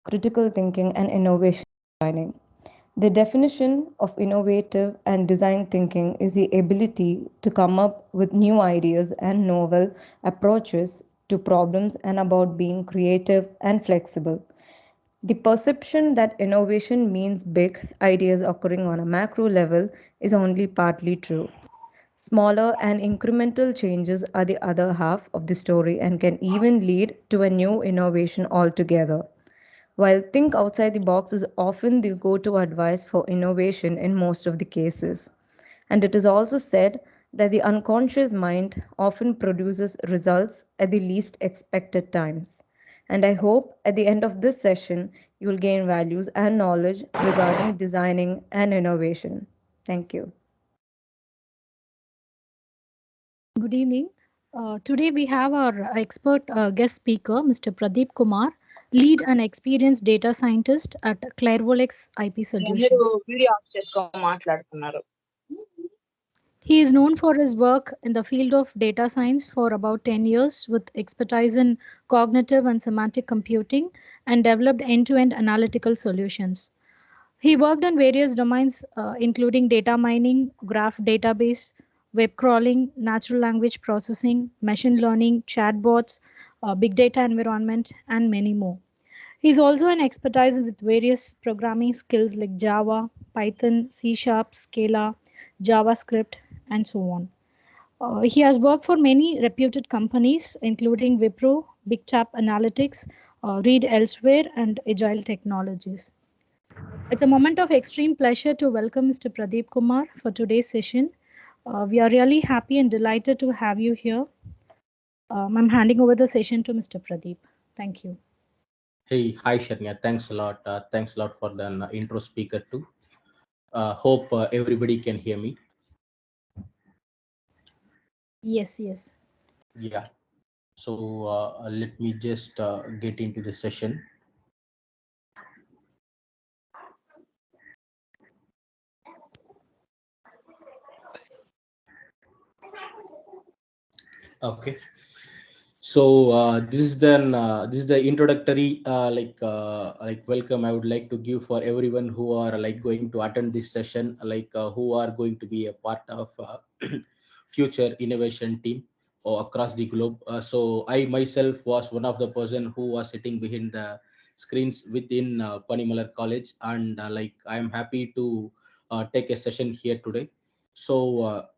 critical thinking, and innovation designing. The definition of innovative and design thinking is the ability to come up with new ideas and novel approaches to problems and about being creative and flexible. The perception that innovation means big ideas occurring on a macro level is only partly true. Smaller and incremental changes are the other half of the story and can even lead to a new innovation altogether. While think outside the box is often the go to advice for innovation in most of the cases. And it is also said that the unconscious mind often produces results at the least expected times. And I hope at the end of this session, you will gain values and knowledge regarding designing and innovation. Thank you. Good evening. Today we have our expert guest speaker, Mr. Pradeep Kumar, lead and experienced data scientist at Clairvolex IP మీరు Solutions. Video of చేసుకో మాట్లాడుతున్నారు. He is known for his work in the field of data science for about 10 years with expertise in cognitive and semantic computing and developed end-to-end analytical solutions. He worked on various domains, including data mining, graph database, web crawling, natural language processing, machine learning, chatbots, big data environment, and many more. He is also an expertise with various programming skills like Java, Python, C Sharp, Scala, JavaScript, and so on. He has worked for many reputed companies, including Wipro, Big Tap Analytics, Read Elsewhere, and Agile Technologies. It's a moment of extreme pleasure to welcome Mr. Pradeep Kumar for today's session. We are really happy and delighted to have you here. I'm handing over the session to Mr. Pradeep. Thank you. Hey, hi Shania. Thanks a lot. Thanks a lot for the intro speaker too. Hope everybody can hear me. Yes, yes. Yeah. So let me just get into the session. Okay. So this is the introductory welcome I would like to give for everyone who are like going to attend this session, who are going to be a part of future innovation team or across the globe. So I myself was one of the person who was sitting behind the screens within Panimalar College, and I am happy to take a session here today. So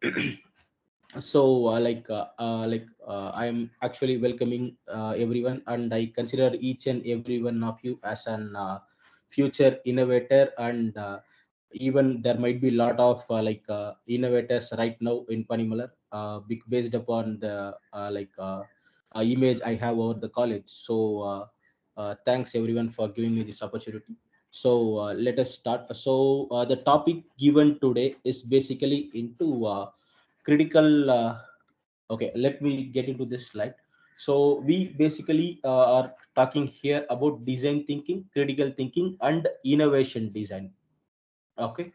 I'm actually welcoming everyone, and I consider each and every one of you as an future innovator, and even there might be a lot of innovators right now in Panimalar, based upon the image I have over the college. So thanks everyone for giving me this opportunity. So let us start. So the topic given today is basically into critical okay, let me get into this slide. So we basically are talking here about design thinking, critical thinking, and innovation design. Okay.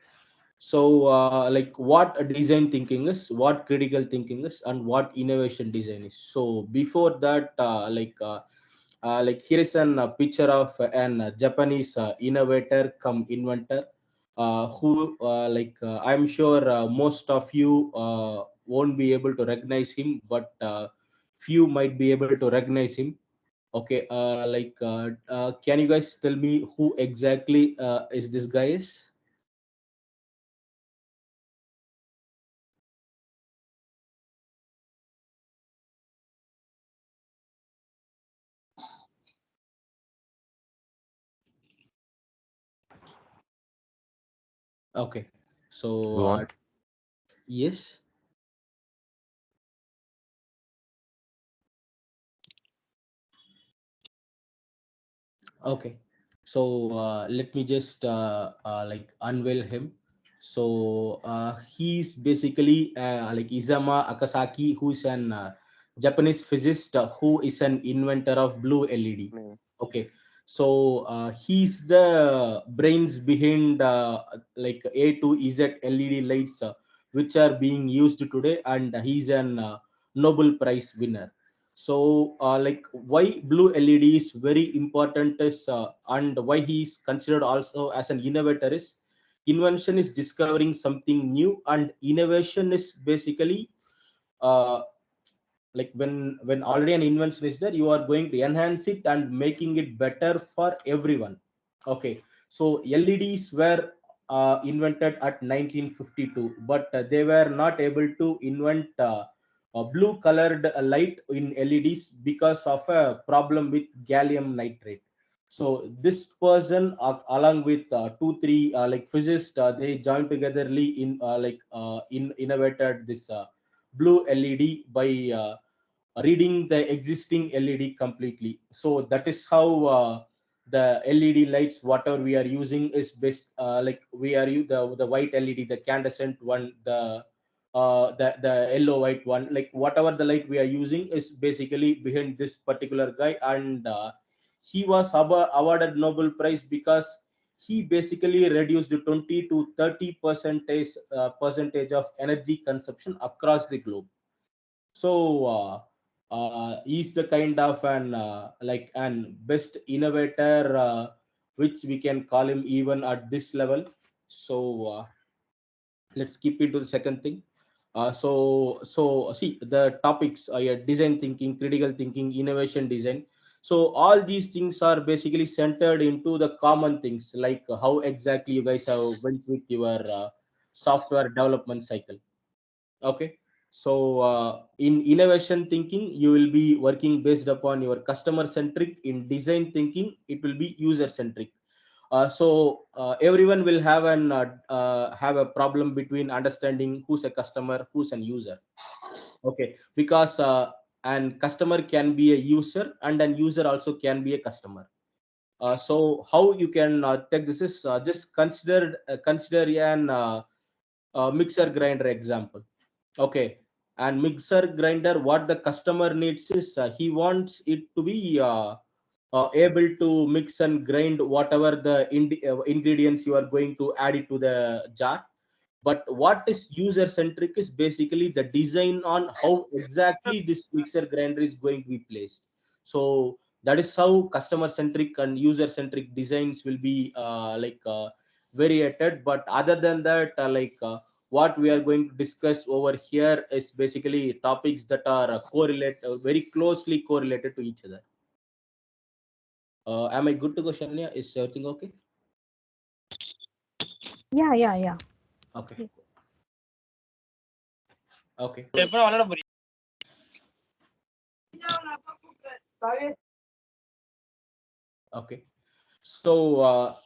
So what a design thinking is, what critical thinking is, and what innovation design is. So before that, here is a picture of an Japanese innovator come inventor, who I'm sure most of you won't be able to recognize him, but few might be able to recognize him. Okay, can you guys tell me who exactly is this guy is? Okay, so Go on. yes. Okay, so let me just unveil him. So he's basically Izama Akasaki, who is an Japanese physicist who is an inventor of blue LED. Okay, so he's the brains behind A to Z LED lights, which are being used today, and he's an Nobel Prize winner. So like why blue led is very important is and why he is considered also as an innovator is invention is discovering something new, and innovation is basically uh, like when already an invention is there, you are going to enhance it and making it better for everyone. Okay, so leds were invented at 1952, but they were not able to invent a blue colored light in leds because of a problem with gallium nitrate. So this person along with two three like physicists, they joined togetherly in innovated this blue led by reading the existing led completely. So that is how the led lights whatever we are using is best, like we are the white led, the candescent one, the yellow white one, like whatever the light we are using is basically behind this particular guy. And he was awarded Nobel Prize because he basically reduced 20 to 30 percentage of energy consumption across the globe. So he's the kind of an like an best innovator, which we can call him even at this level. So let's skip into the second thing. So see the topics are your design thinking, critical thinking, innovation design. So all these things are basically centered into the common things, like how exactly you guys have went with your software development cycle. Okay, so in innovation thinking, you will be working based upon your customer centric. In design thinking, it will be user centric. So everyone will have a problem between understanding who's a customer, who's an user. Okay, because an customer can be a user, and an user also can be a customer. So how you can take this is just consider an mixer grinder example. Okay, and mixer grinder, what the customer needs is he wants it to be able to mix and grind whatever the ingredients you are going to add it to the jar. But what is user centric is basically the design on how exactly this mixer grinder is going to be placed. So that is how customer centric and user centric designs will be variated. But other than that, what we are going to discuss over here is basically topics that are very closely correlated to each other. Am I good to go, Shania? Is everything okay? Yeah, yeah, yeah. Okay. Yes. Okay. Okay. So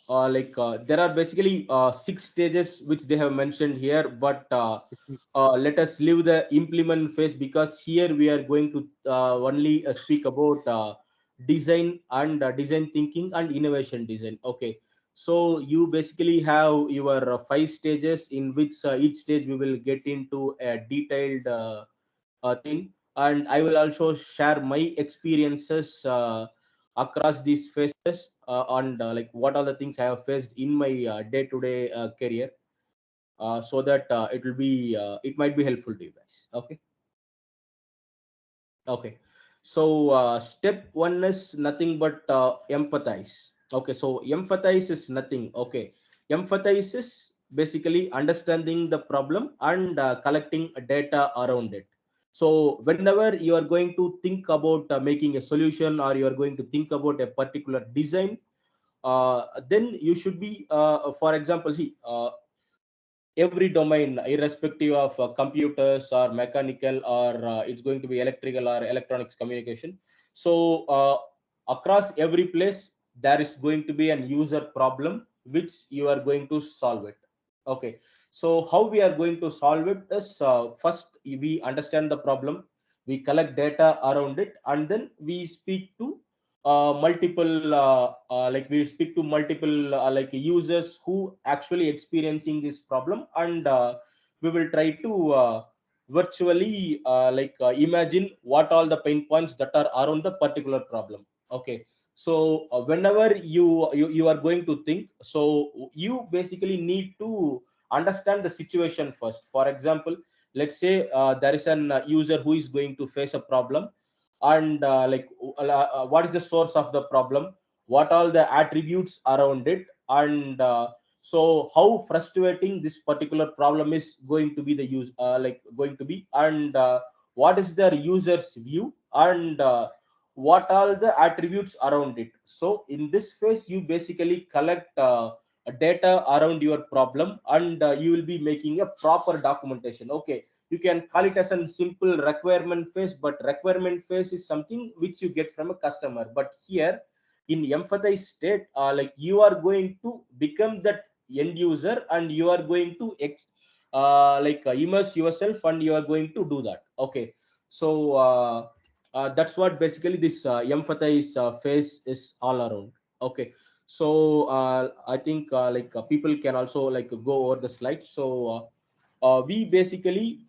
there are basically six stages which they have mentioned here, but let us leave the implement phase, because here we are going to only speak about design and design thinking and innovation design. Okay, so you basically have your five stages, in which each stage we will get into a detailed thing, and I will also share my experiences across these phases on like what are the things I have faced in my day-to-day career, so that it might be helpful to you guys. Okay. Okay. So step one is nothing but empathize. Okay. So empathize is nothing. Okay. Empathize is basically understanding the problem and collecting data around it. So whenever you are going to think about making a solution, or you are going to think about a particular design, then you should be, for example, see, every domain, irrespective of computers or mechanical, or it's going to be electrical or electronics communication. So across every place, there is going to be an user problem which you are going to solve it. Okay, so how we are going to solve it is, first we understand the problem, we collect data around it, and then we speak to multiple we speak to multiple users who actually experiencing this problem, and we will try to virtually imagine what all the pain points that are around the particular problem. Okay, so whenever you are going to think, so you basically need to understand the situation first. For example, let's say there is an user who is going to face a problem. and what is the source of the problem, what all the attributes around it, and so how frustrating this particular problem is going to be the use going to be, and what is the user's view, and what all the attributes around it. So in this phase you basically collect data around your problem, and you will be making a proper documentation. Okay, you can call it as a simple requirement phase, but requirement phase is something which you get from a customer. But here in empathize state, you are going to become that end user, and you are going to immerse yourself, and you are going to do that. Okay, so that's what basically this empathize phase is all around. Okay, so I think people can also go over the slides. So we basically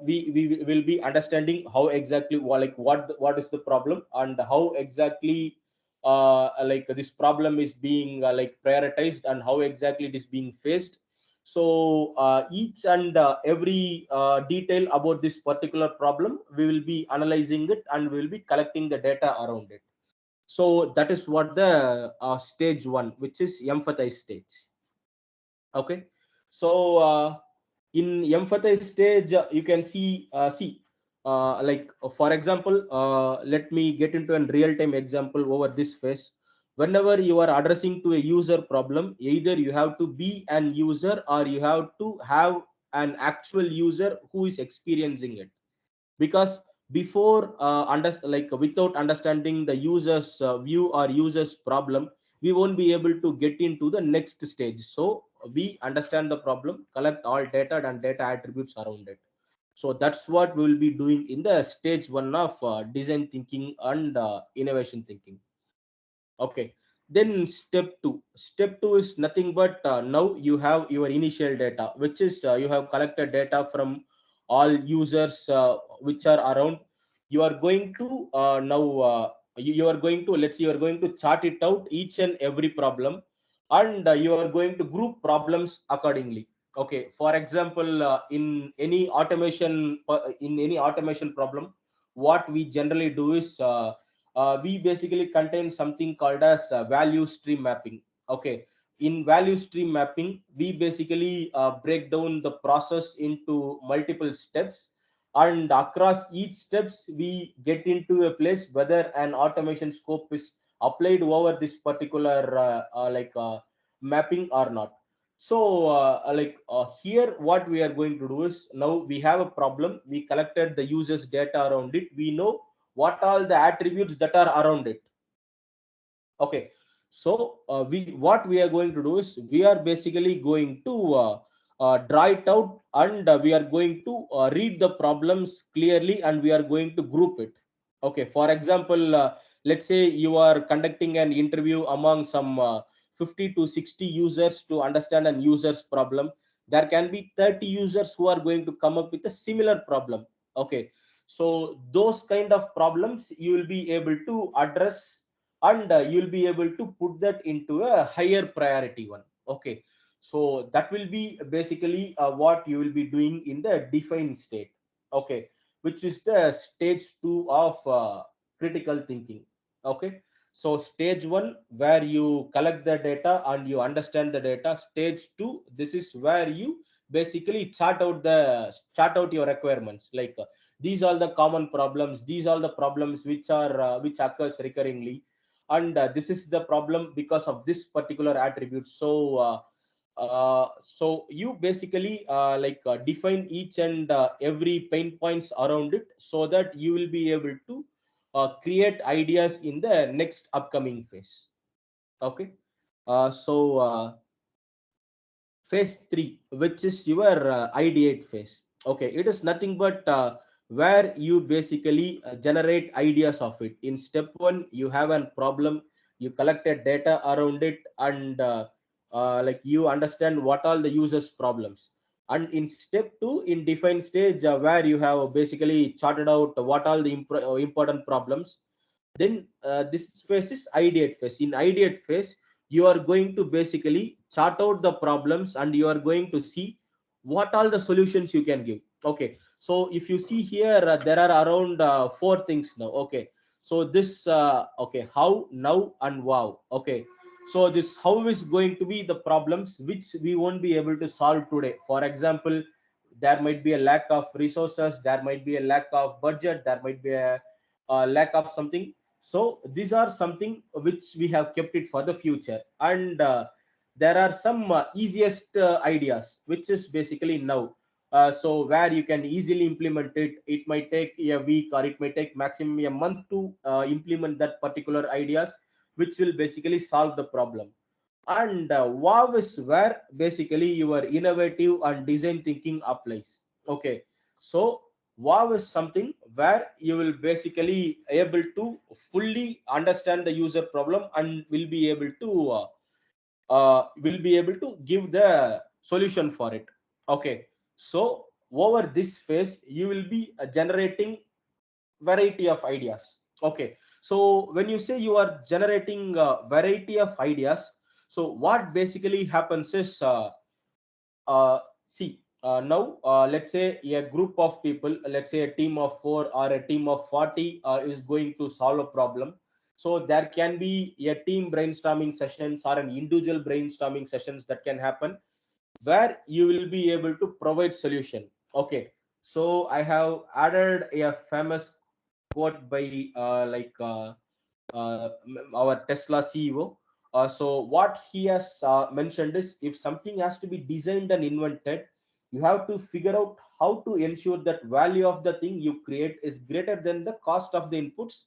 we will be understanding how exactly what is the problem, and how exactly this problem is being prioritized, and how exactly it is being faced. So each and every detail about this particular problem, we will be analyzing it, and we will be collecting the data around it. So that is what the stage one, which is empathize stage. Okay, so in empathize stage, you can see for example, let me get into a real time example over this phase. Whenever you are addressing to a user problem, either you have to be an user, or you have to have an actual user who is experiencing it. Because before without understanding the user's view or user's problem, we won't be able to get into the next stage. So we understand the problem, collect all data and data attributes around it. So that's what we will be doing in the stage one of design thinking and innovation thinking. Okay, then step two is nothing but now you have your initial data, which is you have collected data from all users which are around. You are going to you are going to, let's say, you are going to chart it out each and every problem, and you are going to group problems accordingly. Okay, for example, in any automation problem, what we generally do is we basically contain something called as value stream mapping. Okay, in value stream mapping, we basically break down the process into multiple steps, and across each steps we get into a place whether an automation scope is applied over this particular mapping or not. So here what we are going to do is, now we have a problem, we collected the users data around it, we know what all the attributes that are around it. Okay, so we what we are going to do is, we are basically going to draw it out, and we are going to read the problems clearly, and we are going to group it. Okay, for example, let's say you are conducting an interview among some 50 to 60 users to understand an user's problem. There can be 30 users who are going to come up with a similar problem. Okay, so those kind of problems you will be able to address, and you'll be able to put that into a higher priority one. Okay, so that will be basically what you will be doing in the defined state. Okay, which is the stage 2 of critical thinking. Okay, so stage 1, where you collect the data and you understand the data. Stage 2, this is where you basically chart out your requirements, these are the common problems, these are the problems which are which occurs recurringly, and this is the problem because of this particular attribute. So so you basically define each and every pain points around it, so that you will be able to create ideas in the next upcoming phase. Okay, so phase 3, which is your ideate phase. Okay, it is nothing but where you basically generate ideas of it. In step 1, you have a problem, you collected data around it, and you understand what all the users problems. And in step 2, in define stage, where you have basically charted out what all the important problems, then this phase is ideate phase. In ideate phase, you are going to basically chart out the problems, and you are going to see what all the solutions you can give. Okay, so if you see here, there are around four things now. Okay, so this okay, how, now, and wow. Okay, so this how is going to be the problems which we won't be able to solve today. For example, there might be a lack of resources, there might be a lack of budget, there might be a lack of something. So these are something which we have kept it for the future. And there are some easiest ideas which is basically now. So where you can easily implement it. It might take a week, or it might take maximum a month to implement that particular ideas, which will basically solve the problem. And wow is where basically your innovative and design thinking applies. Okay, so wow is something where you will basically able to fully understand the user problem and will be able to give the solution for it. Okay, so over this phase you will be generating variety of ideas. Okay, so when you say you are generating a variety of ideas, so what basically happens is see now let's say a group of people, let's say a team of 4 or a team of 40 is going to solve a problem. So there can be a team brainstorming sessions or an individual brainstorming sessions that can happen, where you will be able to provide solution. Okay, so I have added a famous quote by our Tesla CEO. So what he has mentioned is, if something has to be designed and invented, you have to figure out how to ensure that value of the thing you create is greater than the cost of the inputs.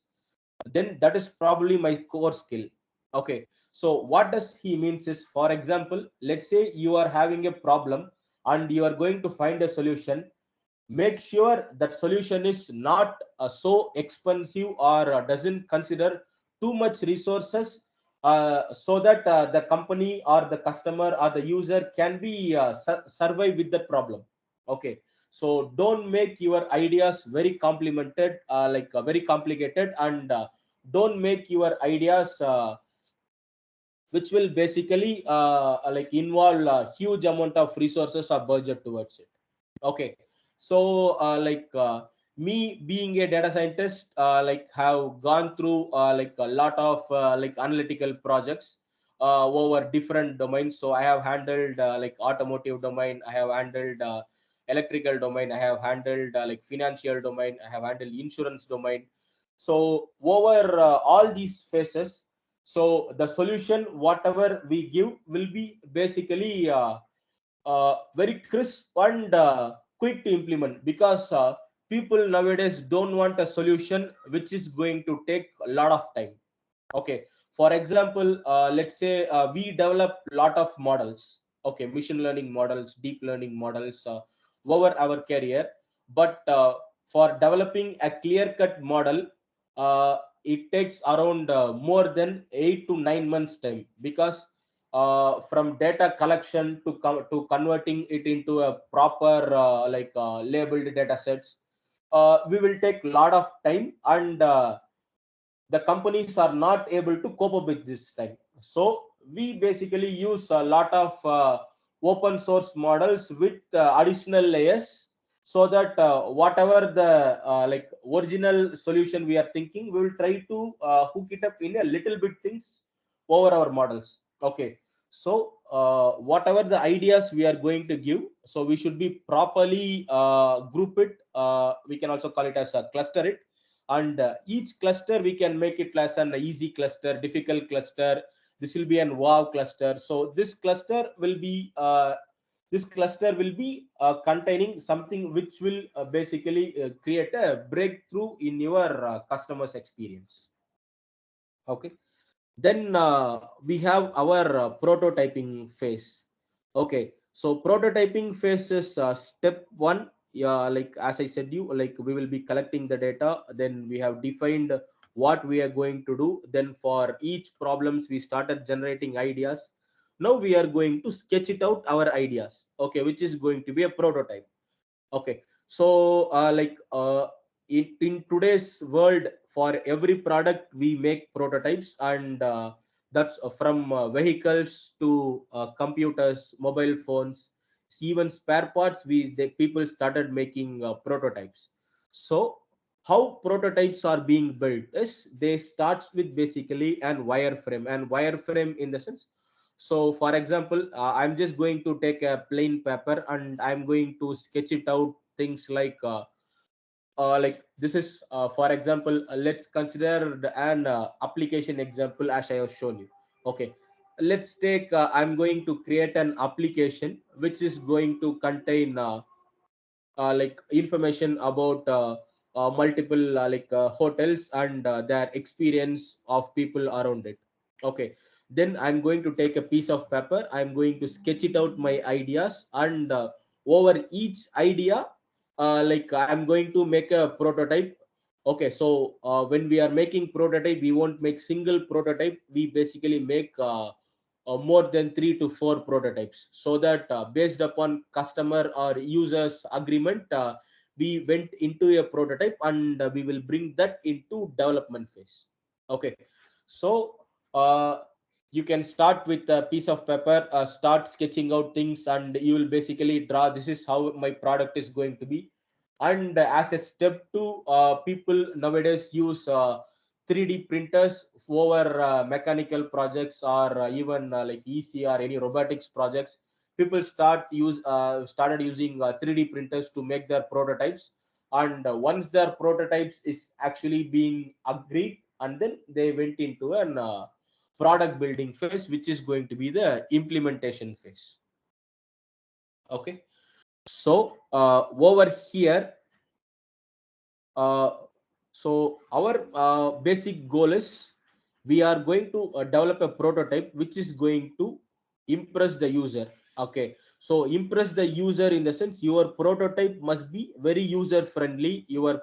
Then that is probably my core skill. Okay, so what does he means is, for example, let's say you are having a problem and you are going to find a solution. Make sure that solution is not so expensive, or doesn't consider too much resources, so that the company or the customer or the user can be survive with the problem. Okay, so don't make your ideas very complimented, very complicated, and don't make your ideas which will basically involve a huge amount of resources or budget towards it. Okay, so me being a data scientist, have gone through a lot of analytical projects over different domains. So I have handled automotive domain, I have handled electrical domain, I have handled financial domain, I have handled insurance domain. So over all these phases, so the solution whatever we give will be basically very crisp and quick to implement, because people nowadays don't want a solution which is going to take a lot of time. Okay, for example, let's say we develop a lot of models. Okay, machine learning models, deep learning models over our career. But for developing a clear cut model, it takes around more than 8 to 9 months time, because from data collection to converting it into a proper labeled data sets, we will take a lot of time. And the companies are not able to cope up with this time. So we basically use a lot of open source models with additional layers, so that whatever the original solution we are thinking, we will try to hook it up in a little bit things over our models. Okay, so whatever the ideas we are going to give, so we should be properly group it. We can also call it as a cluster it. And each cluster we can make it as an easy cluster, difficult cluster. This will be an wow cluster. So this cluster will be containing something which will basically create a breakthrough in your customers experience. Okay, then we have our prototyping phase. Okay, so prototyping phase is step one. Yeah, like as I said you, like we will be collecting the data, then we have defined what we are going to do. Then for each problems we started generating ideas. Now we are going to sketch it out our ideas. Okay, which is going to be a prototype. Okay, so in today's world, for every product we make prototypes. And that's from vehicles to computers, mobile phones, even spare parts, people started making prototypes. So how prototypes are being built is they starts with basically an wireframe, and wireframe in the sense, so for example, I'm just going to take a plain paper and I'm going to sketch it out things like this is for example, let's consider an application example as I have shown you. Okay, let's take I'm going to create an application which is going to contain like information about multiple hotels and their experience of people around it. Okay, then I'm going to take a piece of paper, I'm going to sketch it out my ideas, and over each idea I'm going to make a prototype. Okay, so when we are making prototype, we won't make single prototype, we basically make more than 3 to 4 prototypes, so that based upon customer or users agreement, we went into a prototype, and we will bring that into development phase. Okay, so uh, you can start with a piece of paper, start sketching out things, and you will basically draw, this is how my product is going to be. And as a step two, people nowadays use 3D printers over mechanical projects, or even like EC or any robotics projects. People started using 3D printers to make their prototypes, and once their prototypes is actually being agreed, and then they went into an product building phase, which is going to be the implementation phase. Okay, so over here, uh, so our basic goal is we are going to develop a prototype which is going to impress the user. Okay, so impress the user in the sense your prototype must be very user friendly. Your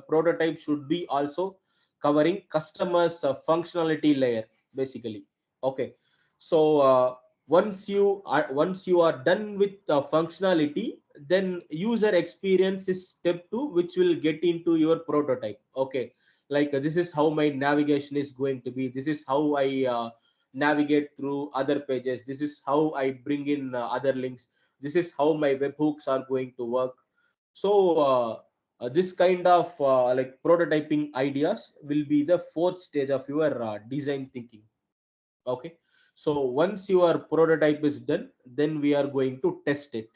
prototype should be also covering customers functionality layer basically. Okay, so once you are done with the functionality, then user experience is step 2, which will get into your prototype. Okay, this is how my navigation is going to be, this is how I navigate through other pages, this is how I bring in other links, this is how my webhooks are going to work. So this kind of prototyping ideas will be the fourth stage of your design thinking. Okay, so once your prototype is done, then we are going to test it.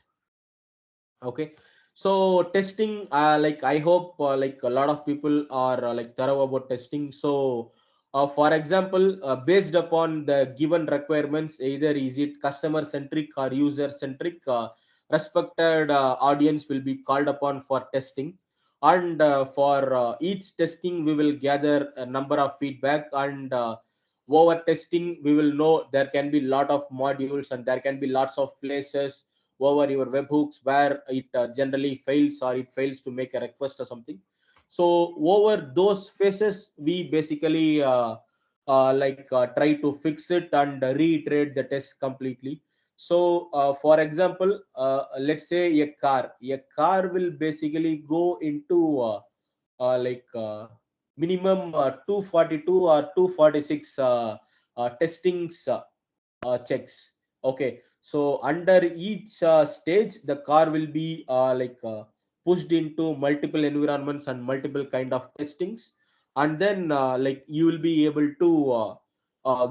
Okay, so testing, I hope a lot of people are thorough about testing. So for example, based upon the given requirements, either is it customer centric or user centric, respected audience will be called upon for testing. And for each testing, we will gather a number of feedback, and over testing we will know there can be lot of modules, and there can be lots of places over your webhooks where it generally fails, or it fails to make a request or something. So over those phases, we basically try to fix it and reiterate the test completely. So for example, let's say a car will basically go into like minimum 242 or 246 testings checks. Okay, so under each stage, the car will be pushed into multiple environments and multiple kind of testings, and then you will be able to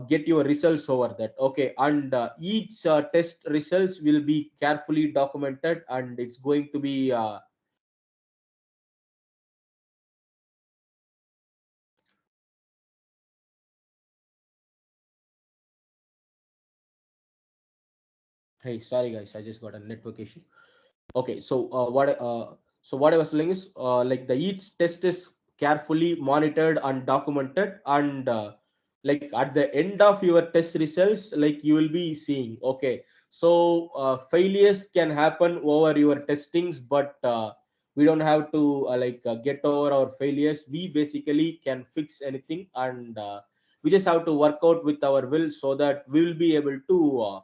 get your results over that. Okay, and each test results will be carefully documented, and it's going to be hey, sorry guys, I just got a network issue. Okay, so what I was saying is the each test is carefully monitored and documented, and at the end of your test results, you will be seeing. Okay, so failures can happen over your testings, but we don't have to get over our failures. We basically can fix anything, and we just have to work out with our will, so that we will be able to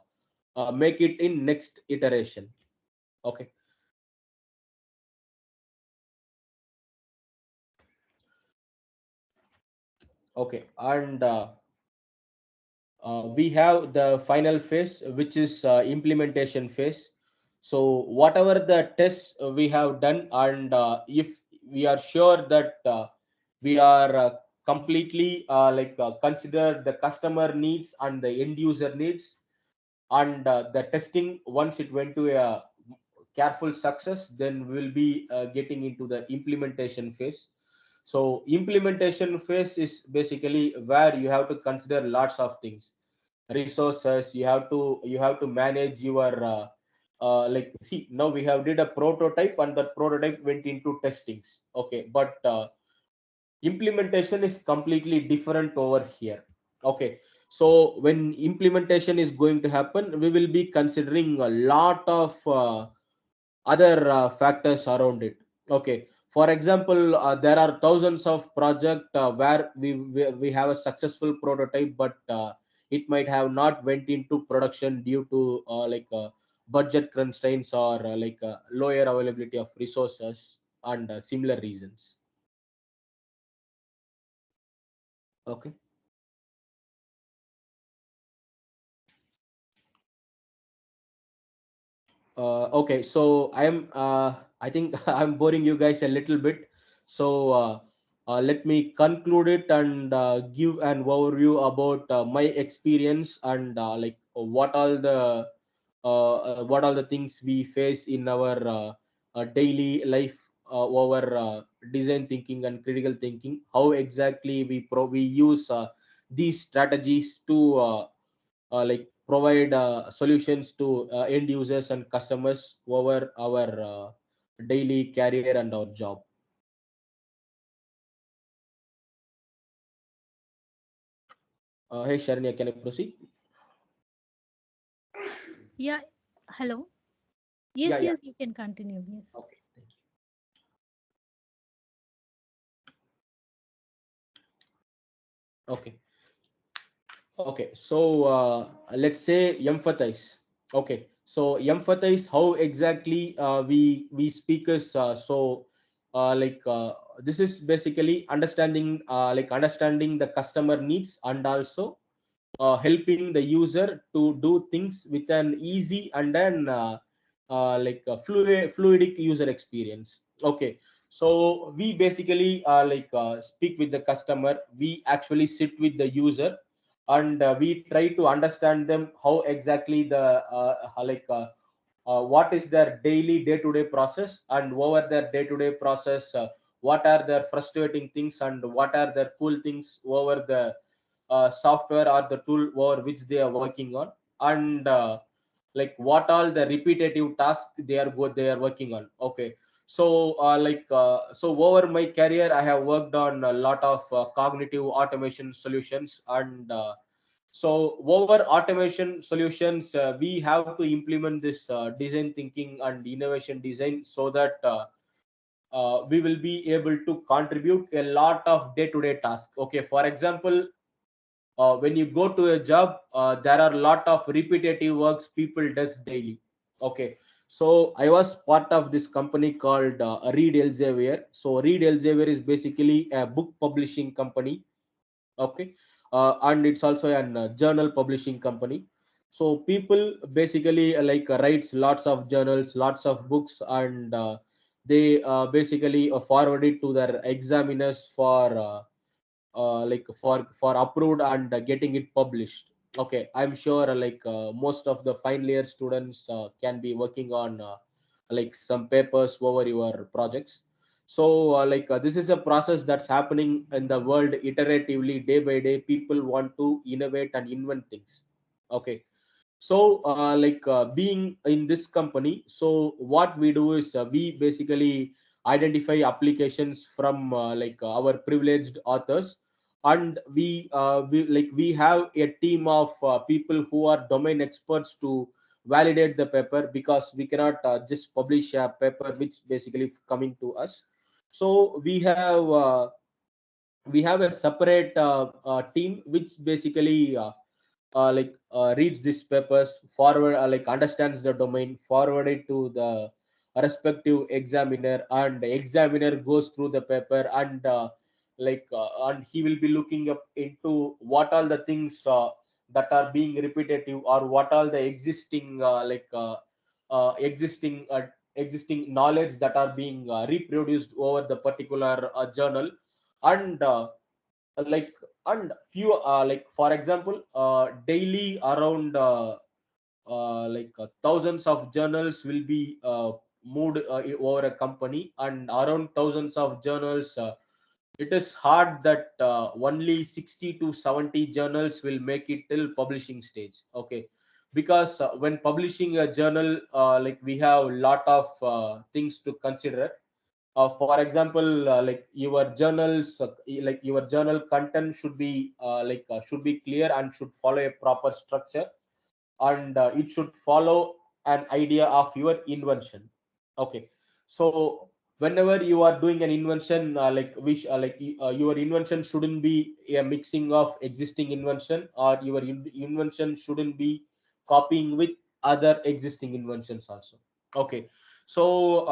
make it in next iteration. Okay. Okay, and we have the final phase, which is implementation phase. So whatever the tests we have done, and if we are sure that we are completely consider the customer needs and the end user needs, and the testing, once it went to a careful success, then we will be getting into the implementation phase. So implementation phase is basically where you have to consider lots of things, resources. You have to manage your see, now we have did a prototype, and that prototype went into testings. Okay, but implementation is completely different over here. Okay, so when implementation is going to happen, we will be considering a lot of other factors around it. Okay, for example, there are thousands of project where we have a successful prototype, but it might have not went into production due to budget constraints, or lower availability of resources, and similar reasons. Okay. Okay, so I think I'm boring you guys a little bit. So let me conclude it, and give an overview about my experience, and what all the things we face in our daily life over design thinking and critical thinking. How exactly we use these strategies to provide solutions to end users and customers over our daily career and our job. Hey Sharanya, can I proceed? Yeah, hello. Yeah, Yes, yeah. yes, you can continue. Yes. Okay, thank you. Okay. Okay, so let's say empathize. Okay, so empathize, how exactly we speakers. This is basically understanding the customer needs, and also helping the user to do things with an easy and then fluidic user experience. Okay, so we basically speak with the customer. We actually sit with the user, and we try to understand them how exactly what is their daily day-to-day process, and over their day-to-day process, what are their frustrating things, and what are their cool things over the software or the tool over which they are working on, and what all the repetitive tasks they are working on. Okay, so so over my career, I have worked on a lot of cognitive automation solutions, and so over automation solutions, we have to implement this design thinking and innovation design, so that we will be able to contribute a lot of day-to-day tasks. Okay, for example, when you go to a job, there are a lot of repetitive works people does daily. Okay, so I was part of this company called Reed Elsevier. So Reed Elsevier is basically a book publishing company. Okay, and it's also an journal publishing company. So people basically writes lots of journals, lots of books, and they basically forward it to their examiners for for approved and getting it published. Okay, I'm sure most of the final year students can be working on some papers over your projects. So this is a process that's happening in the world iteratively, day by day. People want to innovate and invent things. Okay, so being in this company, so what we do is we basically identify applications from our privileged authors, and we have a team of people who are domain experts to validate the paper, because we cannot just publish a paper which basically coming to us. So we have a separate team which basically reads these papers, forward understands the domain, forward it to the respective examiner, and the examiner goes through the paper, and and he will be looking up into what all the things that are being repetitive, or what all the existing existing knowledge that are being reproduced over the particular journal. And like and few like for example, daily around thousands of journals will be moved over a company, and around thousands of journals, it is hard that only 60 to 70 journals will make it till publishing stage. Okay, because when publishing a journal, we have a lot of things to consider. For example, your journals, your journal content should be should be clear and should follow a proper structure, and it should follow an idea of your invention. Okay, so whenever you are doing an invention, your invention shouldn't be a mixing of existing invention, or your invention shouldn't be copying with other existing inventions also. Okay, so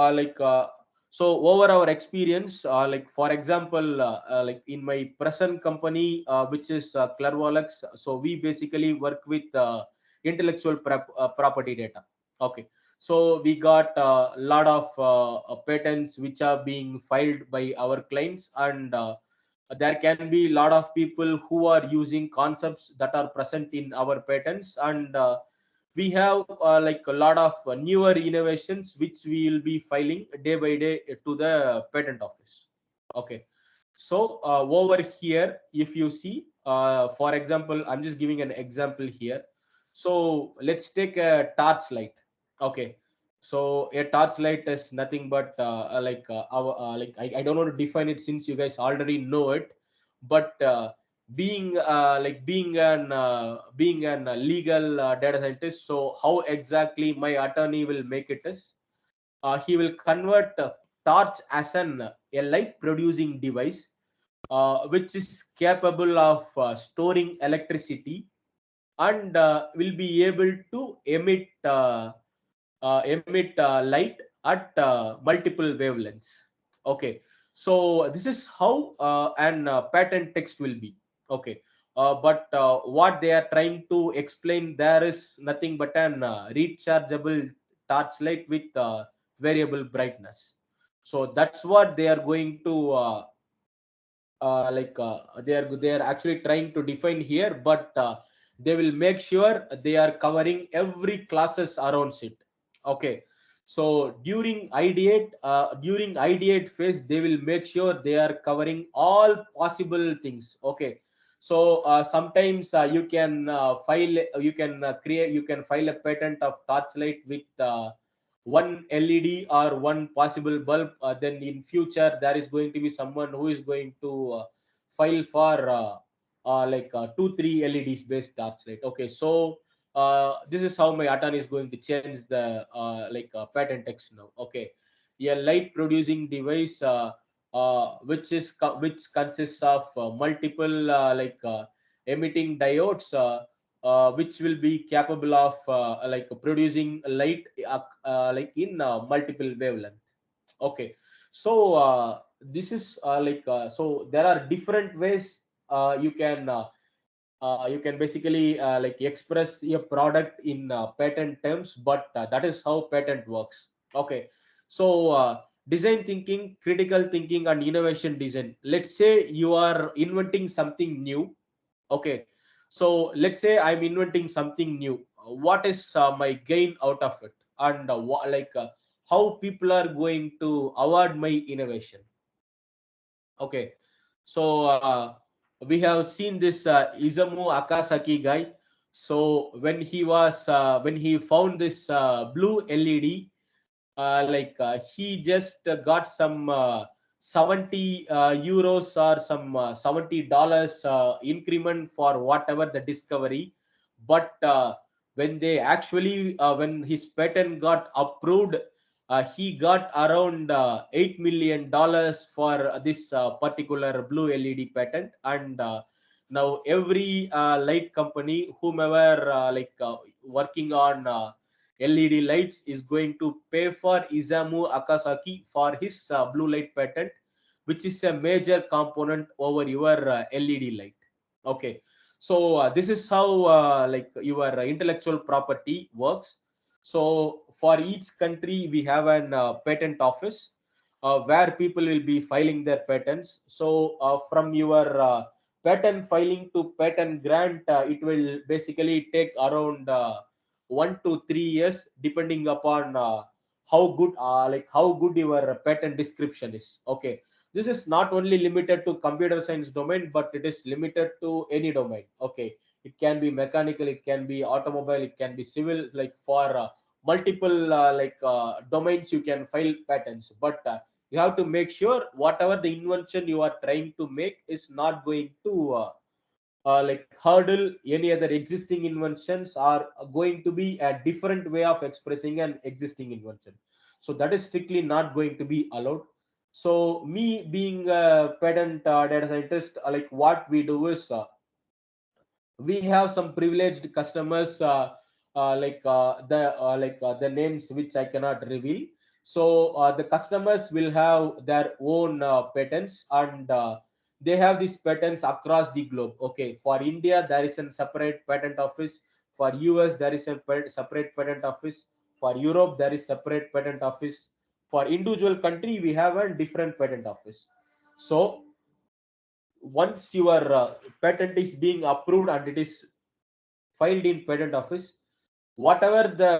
so over our experience, for example, in my present company, which is Clairvolex, so we basically work with property data. Okay, so we got a lot of patents which are being filed by our clients, and there can be a lot of people who are using concepts that are present in our patents, and we have a lot of newer innovations which we will be filing day by day to the patent office. Okay, so over here, if you see, for example, I'm just giving an example here. So let's take a torch light. Okay, so a torch light is nothing but our I don't want to define it since you guys already know it, but being an legal data scientist, so how exactly my attorney will make it is, he will convert torch as a light producing device, which is capable of storing electricity, and will be able to emit light at multiple wavelengths. Okay, so this is how an patent text will be. Okay, but what they are trying to explain there is nothing but an rechargeable torchlight with variable brightness. So that's what they are going to they are actually trying to define here, but they will make sure they are covering every classes around it. Okay, so during ideate phase, they will make sure they are covering all possible things. Okay, so sometimes you can create you can file a patent of torchlight with one LED or one possible bulb. Then in future there is going to be someone who is going to file for 2 3 LEDs based torchlight. Okay, so this is how my attorney is going to change the patent text now. Okay, a light producing device, which consists of multiple emitting diodes, which will be capable of producing light in multiple wavelength. Okay, so this is so there are different ways you can basically express a product in patent terms, but that is how patent works. Okay, so design thinking, critical thinking, and innovation design. Let's say you are inventing something new. Okay, so let's say I'm inventing something new. What is my gain out of it, and how people are going to award my innovation. Okay, so we have seen this Izumo Akasaki guy. So when he found this blue LED, he just got some 70 euros or some $70 increment for whatever the discovery. But when his patent got approved, he got around $8 million for this particular blue LED patent. And now every light company, whomever working on LED lights, is going to pay for Isamu Akasaki for his blue light patent, which is a major component over your LED light. Okay, so this is how your intellectual property works. So for each country, we have an patent office where people will be filing their patents. So from your patent filing to patent grant, it will basically take around 1 to 3 years, depending upon how good your patent description is. Okay, this is not only limited to computer science domain, but it is limited to any domain. Okay, it can be mechanical, it can be automobile, it can be civil. Like for multiple domains you can file patents, but you have to make sure whatever the invention you are trying to make is not going to hurdle any other existing inventions, are going to be a different way of expressing an existing invention. So that is strictly not going to be allowed. So me being a patent data scientist, what we do is, we have some privileged customers, the names which I cannot reveal. So the customers will have their own patents, and they have these patents across the globe. Okay, for India there is a separate patent office, for US there is a separate patent office, for Europe there is separate patent office, for individual country we have a different patent office. So once your patent is being approved and it is filed in patent office, whatever the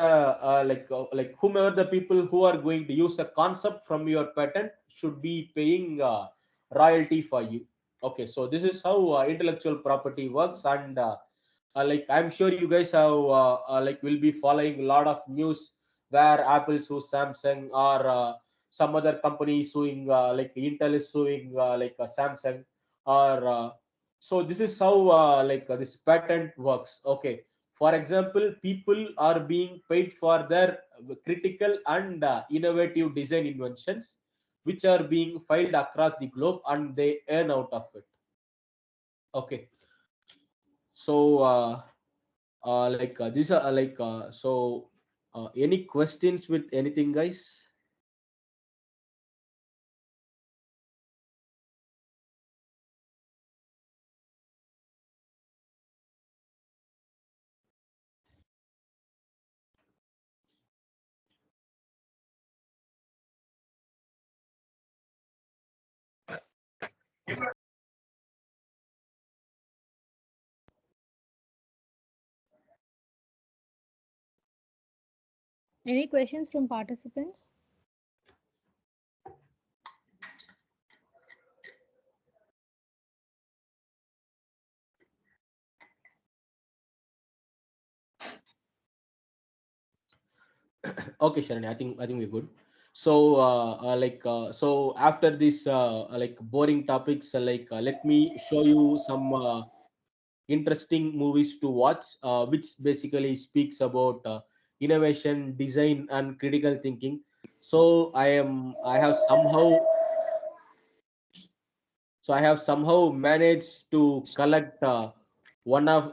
whomever the people who are going to use a concept from your patent should be paying royalty for you. Okay, so this is how intellectual property works. And I'm sure you guys have will be following a lot of news where Apple sues Samsung, or some other company suing, Intel is suing Samsung, or so this is how this patent works. Okay, for example, people are being paid for their critical and innovative design inventions, which are being filed across the globe, and they earn out of it. Okay, so these are any questions with anything, guys? Any questions from participants? Okay, Sharani, I think we're good. So so after this boring topics, let me show you some interesting movies to watch, which basically speaks about innovation, design, and critical thinking. So I have somehow managed to collect one of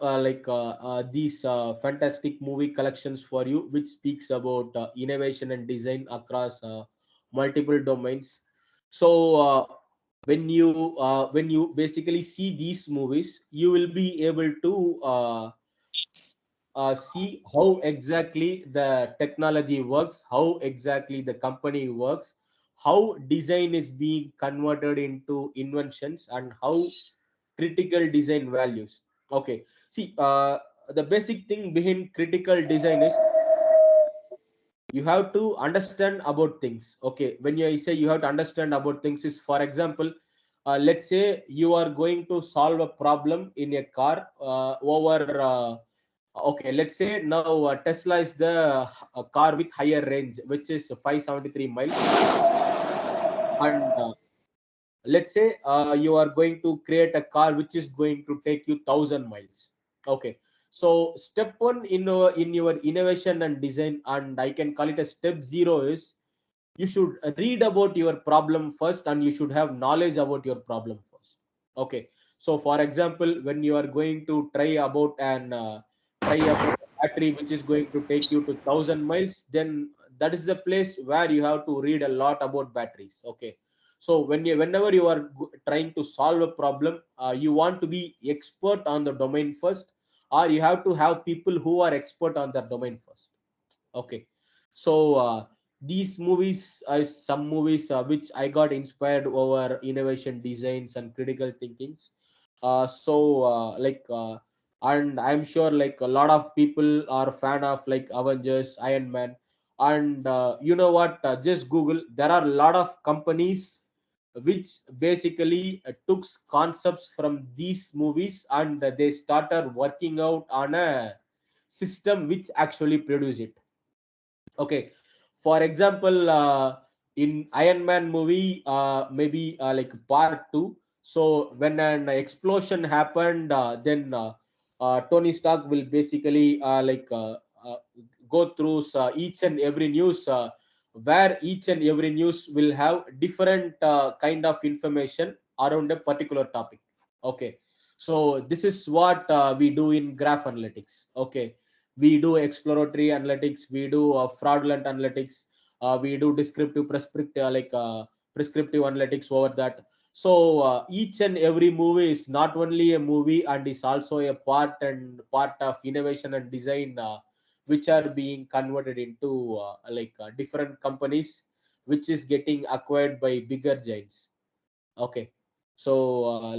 these fantastic movie collections for you, which speaks about innovation and design across multiple domains. So when you basically see these movies, you will be able to see how exactly the technology works, how exactly the company works, how design is being converted into inventions, and how critical design values. Okay, see, the basic thing behind critical design is you have to understand about things. Okay, when you say you have to understand about things is, for example, let's say you are going to solve a problem in a car over okay, let's say now Tesla is the car with higher range, which is 573 miles. And let's say you are going to create a car which is going to take you 1,000 miles. Okay, so step one in your innovation and design, and I can call it a step zero, is you should read about your problem first, and you should have knowledge about your problem first. Okay, so for example, when you are going to try about a battery which is going to take you to 1,000 miles, then that is the place where you have to read a lot about batteries. Okay, so whenever you are trying to solve a problem, you want to be expert on the domain first, or you have to have people who are expert on that domain first. Okay, so these movies are some movies which I got inspired over innovation designs and critical thinkings. And I'm sure like a lot of people are fan of like Avengers, Iron Man, and you know what? Just Google. There are a lot of companies which basically took concepts from these movies and they started working out on a system which actually produce it. Okay, for example, in Iron Man movie, maybe like part 2. So when an explosion happened, then Tony Stark will basically uh, go through each and every news, where each and every news will have different kind of information around a particular topic. Okay, so this is what we do in graph analytics. Okay, we do exploratory analytics, we do fraudulent analytics, we do descriptive prescriptive analytics over that. So each and every movie is not only a movie and is also a part of innovation and design, which are being converted into different companies which is getting acquired by bigger giants. Okay, so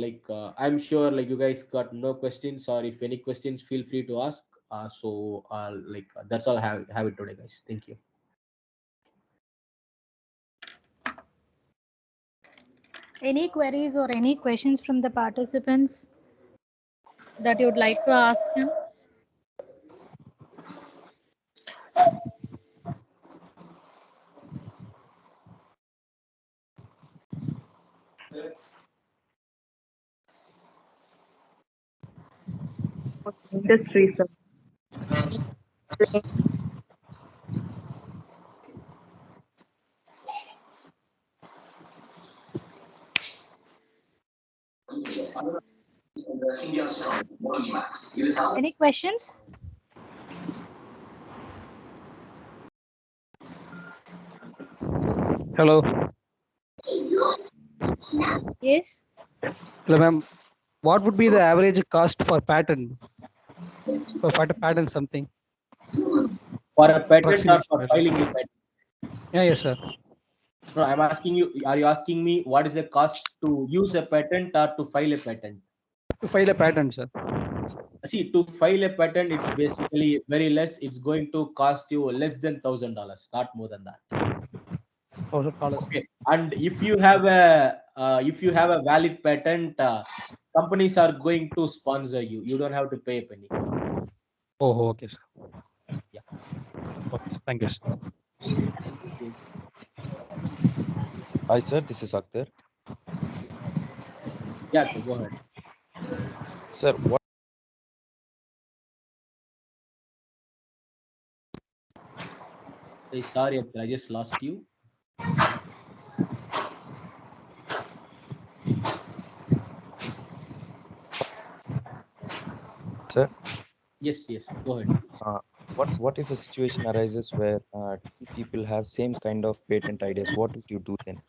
I'm sure like you guys got no questions, or if any questions, feel free to ask. That's all I have it today, guys. Thank you. Any queries or any questions from the participants that you'd like to ask him? Industry, sir. Any questions? Hello. Yes. Hello, ma'am. What would be the average cost for patent? For patent something For a patent or for approximately? filing a patent? Yeah, yes, sir. No, I'm asking you. Are you asking me what is the cost to use a patent or to file a patent? To file a patent, sir. See, to file a patent, it's basically very less. It's going to cost you less than $1,000, not more than that. $1,000. Okay, and if you have a valid patent, companies are going to sponsor you. You don't have to pay a penny. Oh, okay, sir. Yeah. Okay, sir. Thank you, sir. Thank you. Hi, sir. This is Akhtar. Yeah, okay, go ahead. Sir, what? Hey, sorry, Akhtar, I just lost you. Sir, Yes, yes, go ahead, please. uh, what if a situation arises where two people have same kind of patent ideas? What would you do then?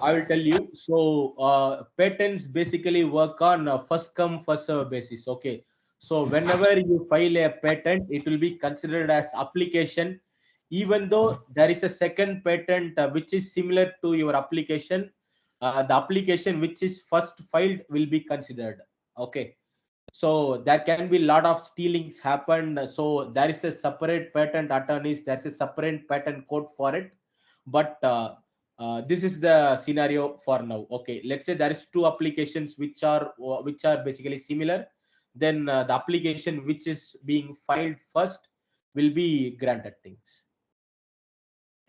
I will tell you. So, patents basically work on a first come, first serve basis. Okay. So, whenever you file a patent, it will be considered as application, even though there is a second patent which is similar to your application. The application which is first filed will be considered. Okay. So there can be a lot of stealings happen. So there is a separate patent attorneys, there's a separate patent code for it. But this is the scenario for now. Okay, let's say there is two applications which are basically similar. Then the application which is being filed first will be granted things.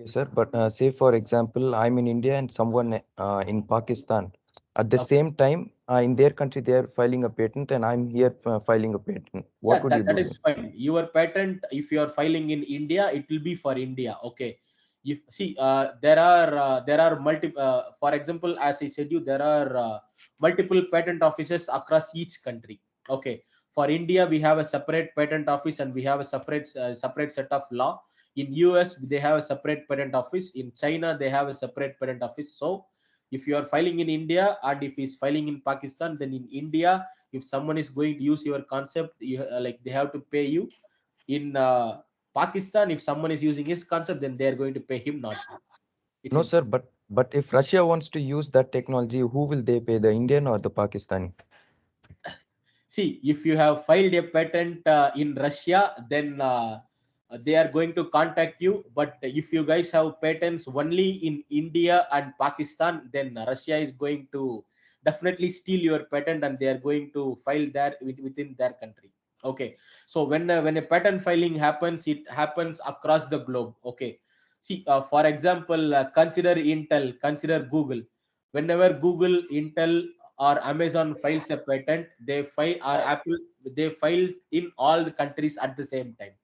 Okay, sir. But say, for example, I'm in India and someone in Pakistan. At the Okay. same time, in their country, they are filing a patent, and I'm here filing a patent. Yeah, What would you that do is then? fine. Your patent, if you are filing in India, it will be for India. Okay. You see, there are for example, as I said you, there are multiple patent offices across each country. Okay. For India, we have a separate patent office and we have a separate set of law. In US, they have a separate patent office. In China, they have a separate patent office. So if you are filing in India and if he's filing in Pakistan, then in India, if someone is going to use your concept, they have to pay you. In Pakistan, if someone is using his concept, then they are going to pay him, not you. It's No, sir, simple. but if Russia wants to use that technology, who will they pay, the Indian or the Pakistani? See, if you have filed a patent in Russia, then they are going to contact you. But if you guys have patents only in India and Pakistan, then Russia is going to definitely steal your patent, and they are going to file there within their country. Okay, so when a patent filing happens, it happens across the globe. Okay, see, for example, consider Intel, consider Google. Whenever Google, Intel, or Amazon files a patent, they file, or Apple, they file in all the countries at the same time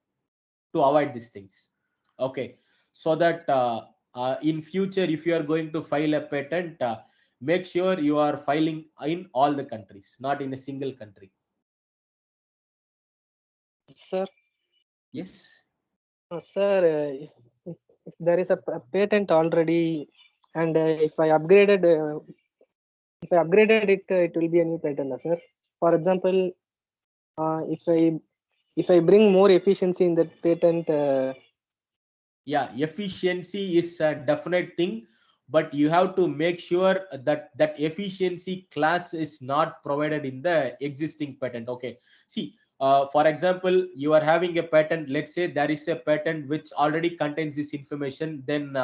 to avoid these things. Okay, so that in future, if you are going to file a patent, make sure you are filing in all the countries, not in a single country. Sir, Yes. sir, if there is a patent already, and if I upgraded it, it will be a new patent, sir. For example, uh, if I if I bring more efficiency in that patent, Yeah, efficiency is a definite thing, but you have to make sure that that efficiency class is not provided in the existing patent. Okay, see, for example, you are having a patent, let's say there is a patent which already contains this information, then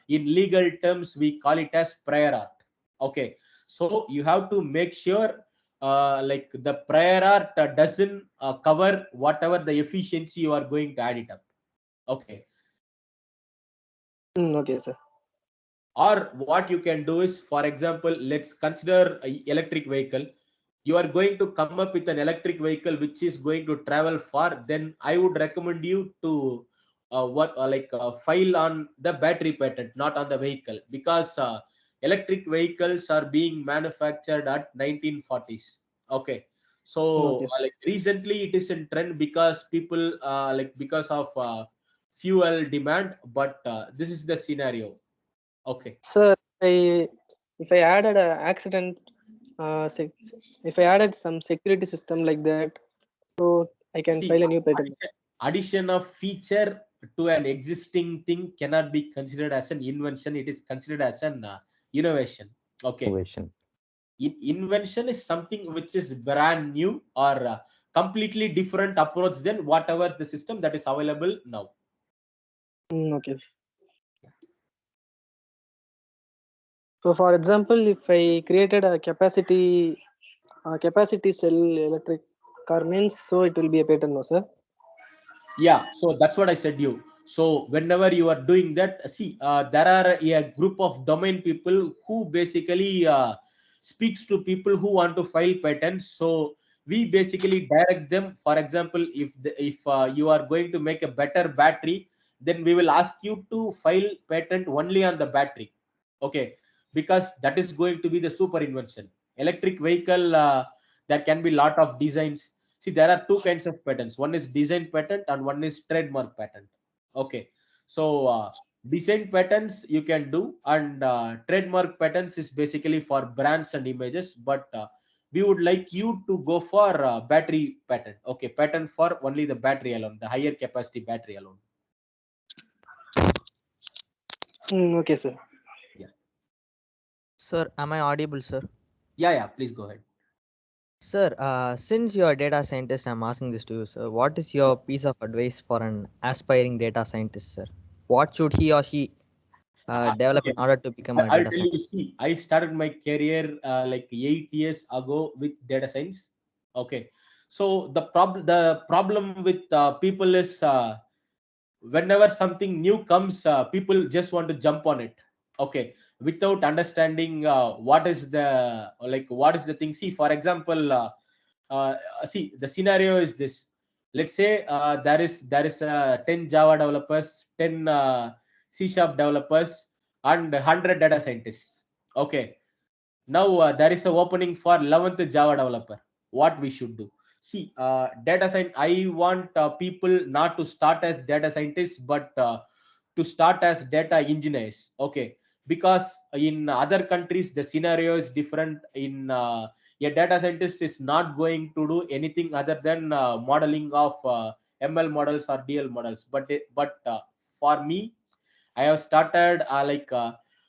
in legal terms we call it as prior art. Okay, so you have to make sure like the prior art doesn't cover whatever the efficiency you are going to add it up. Okay, okay, sir. or what you can do is, for example, let's consider a electric vehicle. You are going to come up with an electric vehicle which is going to travel far, then I would recommend you to file on the battery patent, not on the vehicle, because electric vehicles are being manufactured at 1940s. Okay, so Okay, sir. like recently it is in trend because people because of fuel demand, but this is the scenario. Okay. Sir, if I added a accident, if I added some security system like that, so I can See, file a new patent. addition of feature to an existing thing cannot be considered as an invention. It is considered as an innovation. Okay. Innovation. Invention is something which is brand new or completely different approach than whatever the system that is available now. Okay. So, for example, if I created a capacity cell electric car means, so it will be a patent, no, sir? Yeah, so that's what I said you. So whenever you are doing that, see, there are a group of domain people who basically speaks to people who want to file patents. So we basically direct them. For example, if you are going to make a better battery, then we will ask you to file patent only on the battery. Okay, because that is going to be the super invention. Electric vehicle, there can be lot of designs. See, there are two kinds of patents. One is design patent and one is trademark patent. Okay, so design patents you can do, and trademark patents is basically for brands and images. But we would like you to go for battery patent. Okay, patent for only the battery alone, the higher capacity battery alone. Okay, sir. Yeah, Sir, am I audible, sir? yeah, yeah. Please go ahead. Sir, since you are a data scientist, I'm asking this to you, sir. What is your piece of advice for an aspiring data scientist, sir? What should he or she develop Okay, in order to become a I'll data tell you. scientist? See, I started my career like 8 years ago with data science. Okay, so the problem with people is whenever something new comes, people just want to jump on it. Okay, without understanding what is the thing. See, for example, see, the scenario is this. Let's say there is 10 Java developers, 10 C sharp developers, and 100 data scientists. Okay, now there is a opening for 11th Java developer. What we should do? See, data science, I want people not to start as data scientists, but to start as data engineers. Okay, because in other countries the scenario is different. In a data scientist is not going to do anything other than modeling of ML models or DL models. But for me, I have started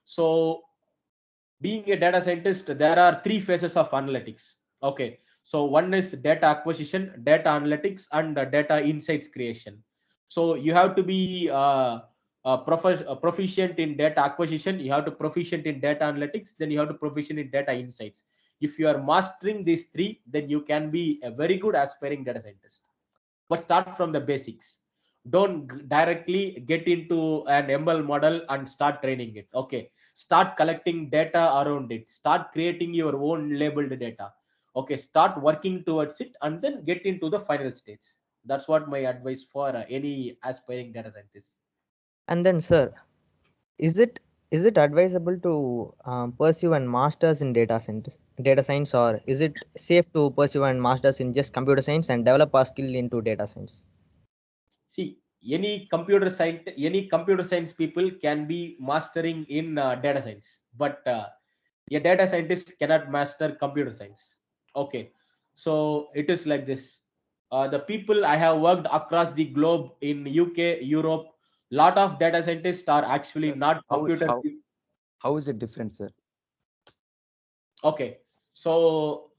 so being a data scientist, there are three phases of analytics. Okay, so one is data acquisition, data analytics, and data insights creation. So you have to be proficient in data acquisition, you have to proficient in data analytics, then you have to proficient in data insights. If you are mastering these three, then you can be a very good aspiring data scientist. But start from the basics. Don't directly get into an ML model and start training it. Okay, start collecting data around it, start creating your own labeled data. Okay, start working towards it and then get into the final stage. That's what my advice for any aspiring data scientist. And then, sir, is it advisable to pursue and masters in data science, or is it safe to pursue and masters in just computer science and develop a skill into data science? See, any computer science people can be mastering in data science, but a data scientist cannot master computer science. Okay, so it is like this. The people I have worked across the globe in UK, Europe, lot of data scientists are actually Sir, not how computer. how how is it different, sir? Okay, so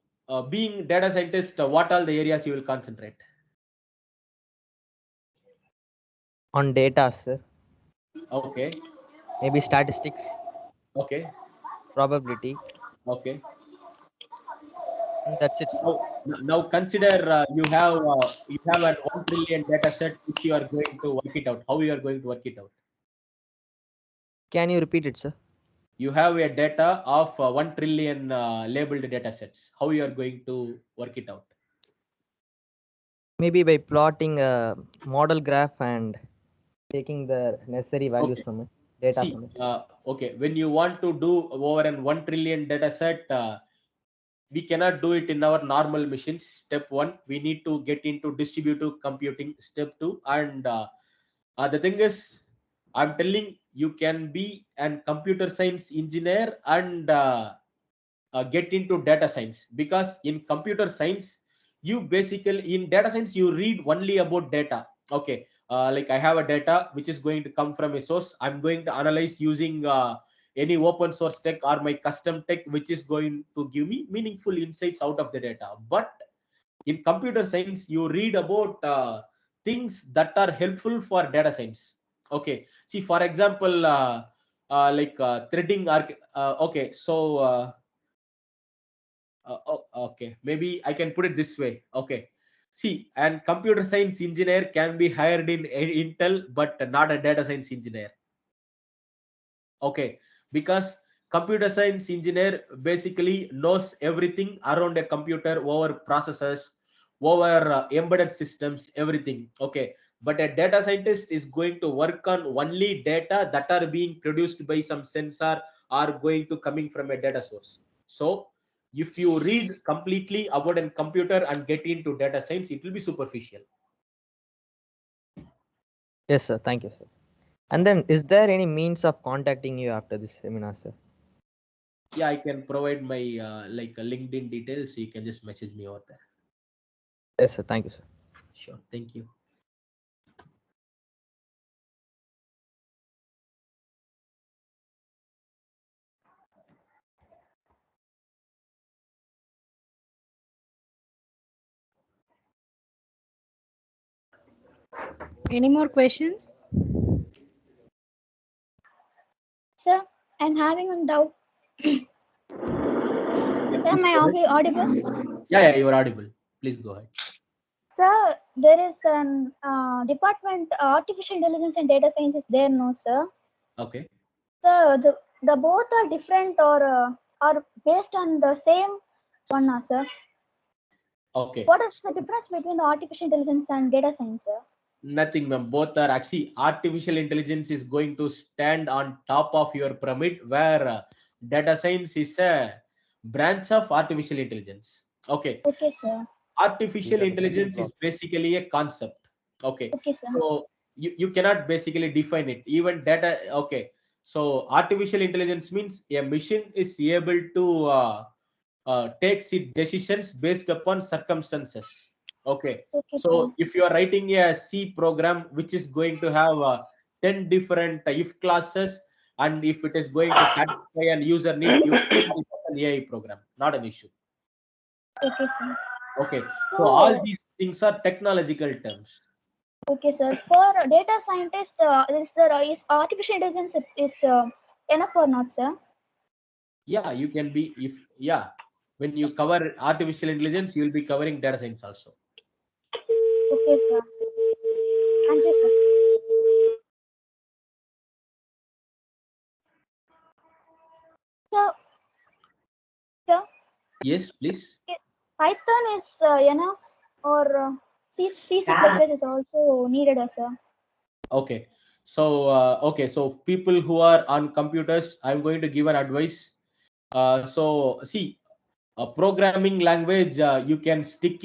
being data scientist, what are the areas you will concentrate? On data, sir. Okay, Maybe statistics, okay, probability, okay. and that's it, sir. Now consider you have an 1 trillion data set which you are going to work it out. How you are going to work it out? Can you repeat it, sir? You have a data of 1 trillion labeled data sets. How you are going to work it out? Maybe by plotting a model graph and taking the necessary values Okay. from it, data See, from it. okay. When you want to do over an 1 trillion data set, we cannot do it in our normal machines. Step one, we need to get into distributed computing. Step two, and the thing is, I'm telling you can be an computer science engineer and get into data science, because in computer science you basically, in data science you read only about data. Okay, like I have a data which is going to come from a source, I'm going to analyze using any open source tech or my custom tech which is going to give me meaningful insights out of the data. But in computer science you read about things that are helpful for data science. Okay, see, for example, threading okay, so okay, maybe I can put it this way. Okay, see, and computer science engineer can be hired in Intel but not a data science engineer. Okay, because computer science engineer basically knows everything around a computer, over processors, over embedded systems, everything. Okay, but a data scientist is going to work on only data that are being produced by some sensor or going to coming from a data source. So if you read completely about a computer and get into data science, it will be superficial. Yes, sir. Thank you, sir. And then, is there any means of contacting you after this seminar, sir? Yeah, I can provide my LinkedIn details. You can just message me over there. Yes, sir. Thank you, sir. Sure, thank you. Any more questions? Sir, I'm having a doubt. Yeah, Sir, please am I go ahead. audible? Yeah, you are audible. Please go ahead. Sir, there is an department, artificial intelligence and data science is there, no, sir? Okay. Sir, the both are different or are based on the same one, no, sir? Okay. What is the difference between the artificial intelligence and data science, sir? Nothing, ma'am. Both are actually, artificial intelligence is going to stand on top of your pyramid, where data science is a branch of artificial intelligence. Okay. Okay, sir. These Artificial are the building intelligence is blocks. basically a concept. Okay. Okay, sir. So you cannot basically define it. Even data, okay. So artificial intelligence means a machine is able to takes its decisions based upon circumstances. Okay. Okay, So sir. if you are writing a C program which is going to have 10 different if classes, and if it is going to satisfy an user need, you can call it as an AI program. Not an issue. Okay, sir. Okay. So all So, these things are technological terms. okay, sir. For data scientist, is artificial intelligence is enough or not, sir? Yeah, you can be, if yeah, when you cover artificial intelligence, you will be covering data science also. Okay, sir. Thank you, sir. So, sir, Yes, please. Python is enough, or C++ is also needed, sir. Okay. So so people who are on computers, I'm going to give an advice. So see, a programming language, you can stick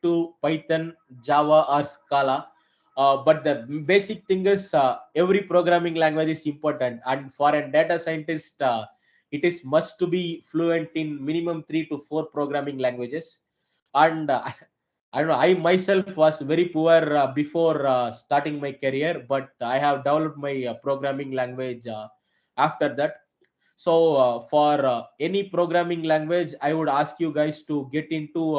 to Python, Java, or Scala. But the basic thing is, every programming language is important, and for a data scientist, it is must to be fluent in minimum 3 to 4 programming languages. And I don't know, I myself was very poor before starting my career, but I have developed my programming language after that. So for any programming language, I would ask you guys to get into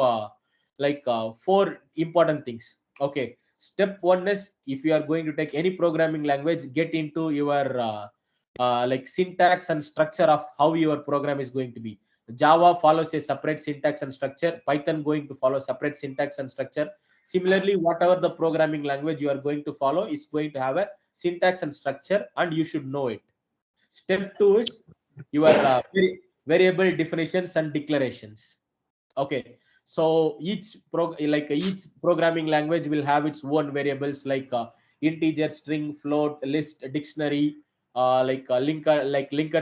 4 important things. Okay. Step one is, if you are going to take any programming language, get into your syntax and structure of how your program is going to be. Java follows a separate syntax and structure. Python going to follow separate syntax and structure. Similarly, whatever the programming language you are going to follow is going to have a syntax and structure, and you should know it. Step two is your variable definitions and declarations. Okay. So each programming language will have its own variables, like integer, string, float, list, dictionary, linked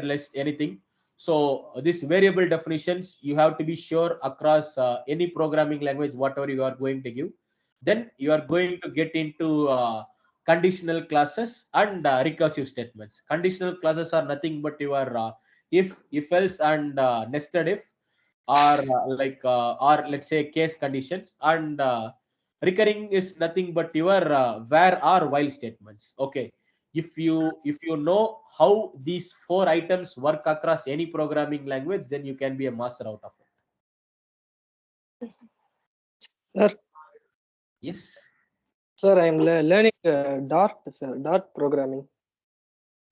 list, anything. So these variable definitions you have to be sure across any programming language, whatever you are going to give. Then you are going to get into conditional classes and recursive statements. Conditional classes are nothing but your if else and nested if, or let's say case conditions. And recurring is nothing but your where or while statements. Okay. If you know how these 4 items work across any programming language, then you can be a master out of it. Sir, Yes. sir, I am learning Dart, sir, Dart programming.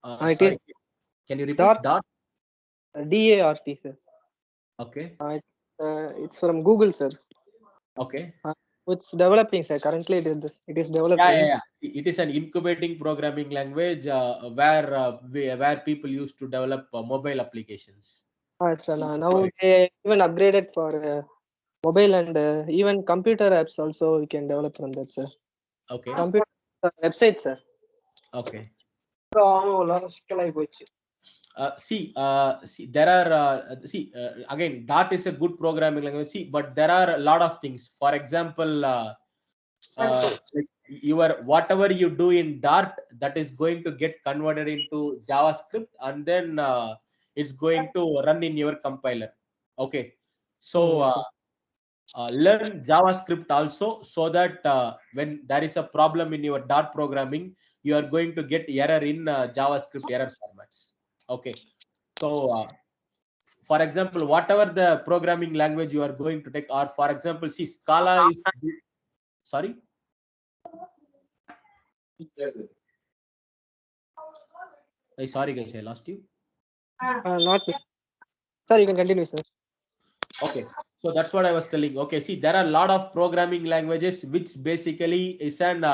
It Sorry, is can you repeat? Dart, Dot. DART, sir. Okay. It's from Google, sir. Okay. It's developing, sir. Currently, it is Yeah, developing. It is an incubating programming language where people used to develop mobile applications. Sir, now they even upgraded for mobile and even computer apps also. We can develop from that, sir. Okay. Computer website, sir. Okay. See, There are again, Dart is a good programming language. See, but there are a lot of things. For example, like your whatever you do in Dart, that is going to get converted into JavaScript, and then it's going to run in your compiler. Okay. So yes, sir. learn JavaScript also, so that when there is a problem in your Dart programming, you are going to get error in JavaScript error formats. Okay. So for example, whatever the programming language you are going to take, or for example, see, Scala is, sorry. Sorry guys, I lost you. Not me. Sir, you can continue, sir. Okay, so that's what I was telling. Okay, see, there are a lot of programming languages which basically is an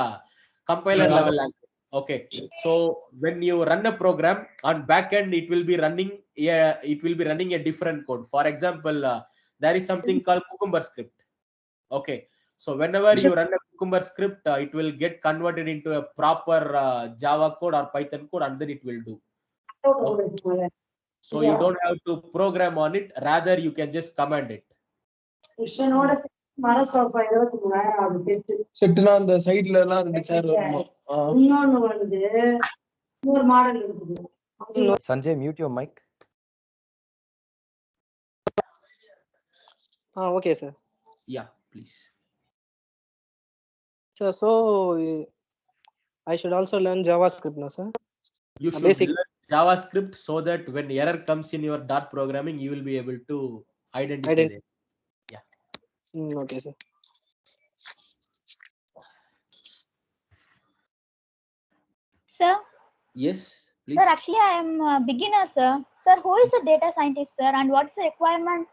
compiler level language. Okay, so when you run a program on backend, it will be running a different code. For example, there is something called Cucumber script. Okay, so whenever you run a Cucumber script, it will get converted into a proper Java code or Python code, and then it will do. Okay. So you don't have to program on it, rather you can just command it. செட்டுனா அந்த சைடுல எல்லாம் 2 சேர் வருமா? Sanjay, mute your mic. Okay, sir. Yeah, please. So I should also learn JavaScript now, sir. You should Basic. learn JavaScript so that when error comes in your dot programming, you will be able to identify them. Yeah. Okay, sir. Sir? Yes, please. Sir, actually, I am a beginner, sir. Sir, who is a data scientist, sir? And what's the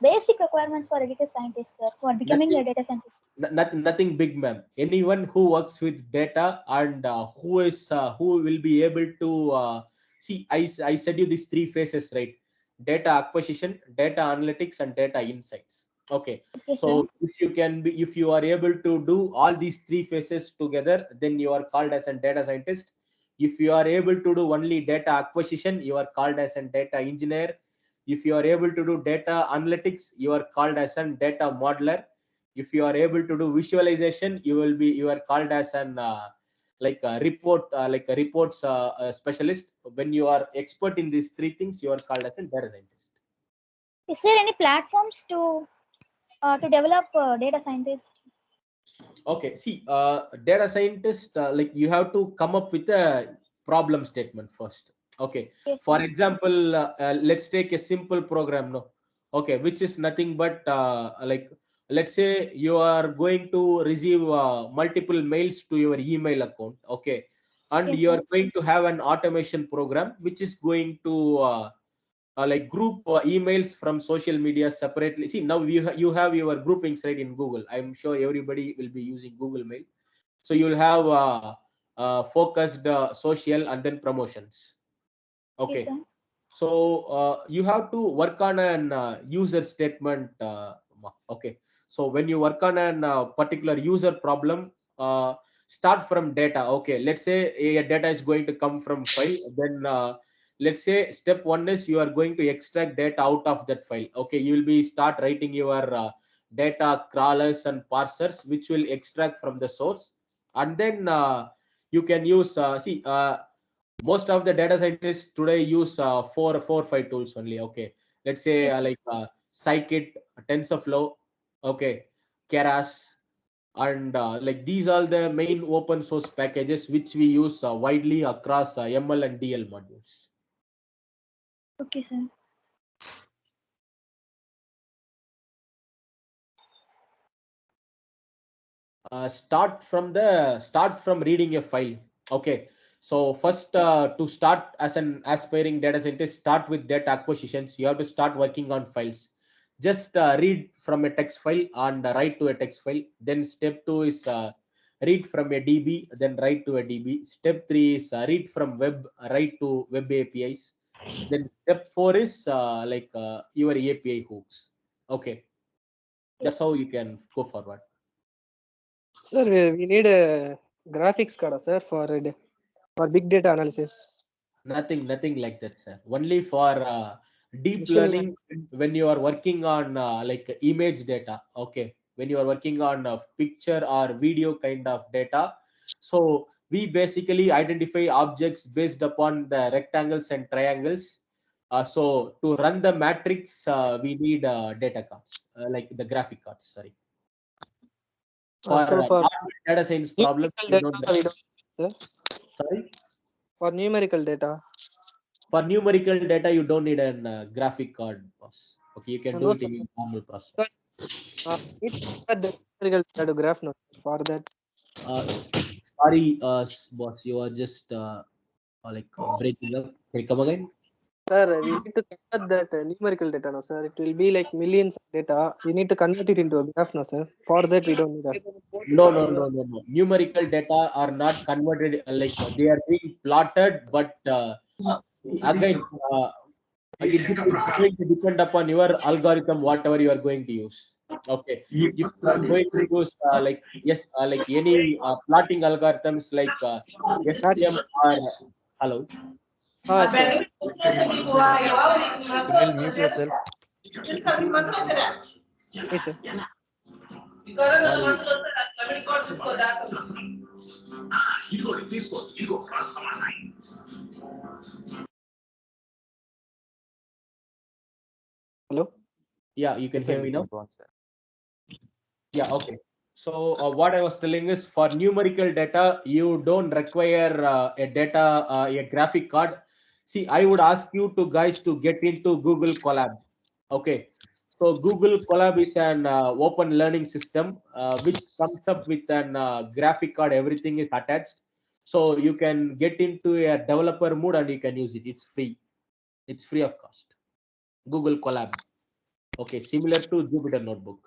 basic requirements for a data scientist, sir, for becoming a data scientist? Nothing big, ma'am. Anyone who works with data and who will be able to see. I said you these three phases, right? Data acquisition, data analytics, and data insights. Okay. Okay, So sir. if you are able to do all these three phases together, then you are called as a data scientist. If you are able to do only data acquisition, you are called as a data engineer. If you are able to do data analytics, you are called as a data modeler. If you are able to do visualization, you are called as an like a reports specialist. When you are expert in these three things, you are called as a data scientist. Is there any platforms to develop data scientist? Okay, see, data scientist, like you have to come up with a problem statement first. Okay, Yes, for sir. example, let's take a simple program, no? Okay, which is nothing but like, let's say you are going to receive multiple mails to your email account. Okay, and Yes, you sir. are going to have an automation program which is going to like group emails from social media separately. See, now you have your groupings right in Google. I'm sure everybody will be using Google Mail. So you'll have focused social and then promotions. Yes, Okay. sir. So you have to work on an user statement. Okay. So when you work on an particular user problem, start from data. Okay. Let's say a data is going to come from file. Then let's say step one is you are going to extract data out of that file. Okay. You will be start writing your data crawlers and parsers, which will extract from the source. And then you can use, most of the data scientists today use four five tools only. Okay, let's say Yes, sir. like scikit, tensorflow, okay, keras, and like these are the main open source packages which we use widely across ml and dl modules. Okay, sir. Start from reading a file. Okay, so first to start as an aspiring data scientist, start with data acquisitions. You have to start working on files. Just read from a text file and write to a text file. Then step two is read from a db, then write to a db. Step three is read from web, write to web apis. Then step four is your api hooks. Okay, Yes, that's how you can go forward. Sir, we need a graphics card, sir, for big data analysis. Nothing like that, sir. Only for deep Machine learning, learning. when you are working on like image data. Okay, when you are working on picture or video kind of data. So we basically identify objects based upon the rectangles and triangles. So to run the matrix, we need data cards, like the graphic cards. Sorry, for So for normal data science problems, numerical we data, don't. we don't, sir. Sorry. For numerical data, For numerical data, you don't need an graphic card, boss. Okay, you can do no, it sir. in your normal processor. Because we need to convert the numerical data to graph now. For that, Sorry, boss, you are just breaking up. Can you come again? sir, we need to convert that numerical data now, sir. It will be like millions of data. We need to convert it into a graph now, sir. For that, we don't need us. No. Numerical data are not converted. Like they are being plotted, but again, it's going to depend upon your algorithm, whatever you are going to use. Okay, if you are going to use like any plotting algorithms like That, STM or hello. sir. You will mute yourself. Yes, sir. Sorry. Hello. Yeah, you can Yes, sir. hear You me can now. go on, sir. Yeah, okay. So what I was telling is, for numerical data, you don't require a graphic card. See, I would ask you to guys to get into Google Colab. Okay. So Google Colab is an open learning system which comes up with an graphic card. Everything is attached. So you can get into a developer mode and you can use it. It's free. It's free of cost. Google Colab. Okay. Similar to Jupyter Notebook.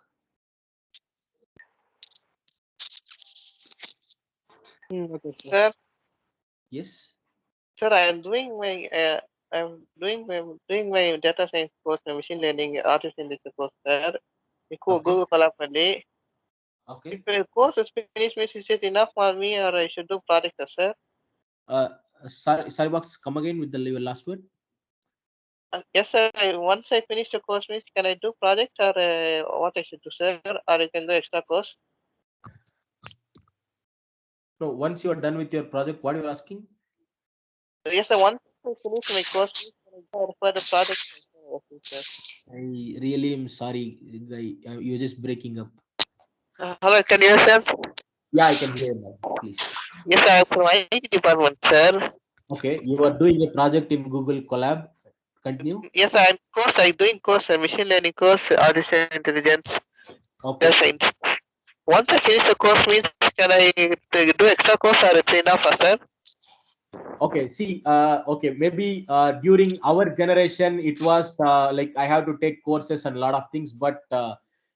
Okay, sir. Sir, Yes. sir, I'm doing my data science course, machine learning, artificial intelligence course, sir. Okay. Google Colab only. Okay. If the course is finished, means is it enough for me, or I should do project, sir? Sorry, box. Come again with your last word. Yes, sir. Once I finish the course, means can I do project, or what I should do, sir? Or I can do extra course? No, once you are done with your project, what you are asking? Yes, sir. Once I finish my course, means can I go for the project, sir? I really am sorry, guy. You're just breaking up. Hello, can you hear, sir? Yeah, I can hear now. Please. Yes, sir. I'm from IT department, sir. Okay, you are doing a project in Google Colab. Continue. Yes, I'm doing course, machine learning course, artificial intelligence, Okay. data science. Once I finish the course, means can I do extra course, or it's enough, sir? Okay, see, okay, maybe during our generation, it was like I have to take courses and a lot of things, but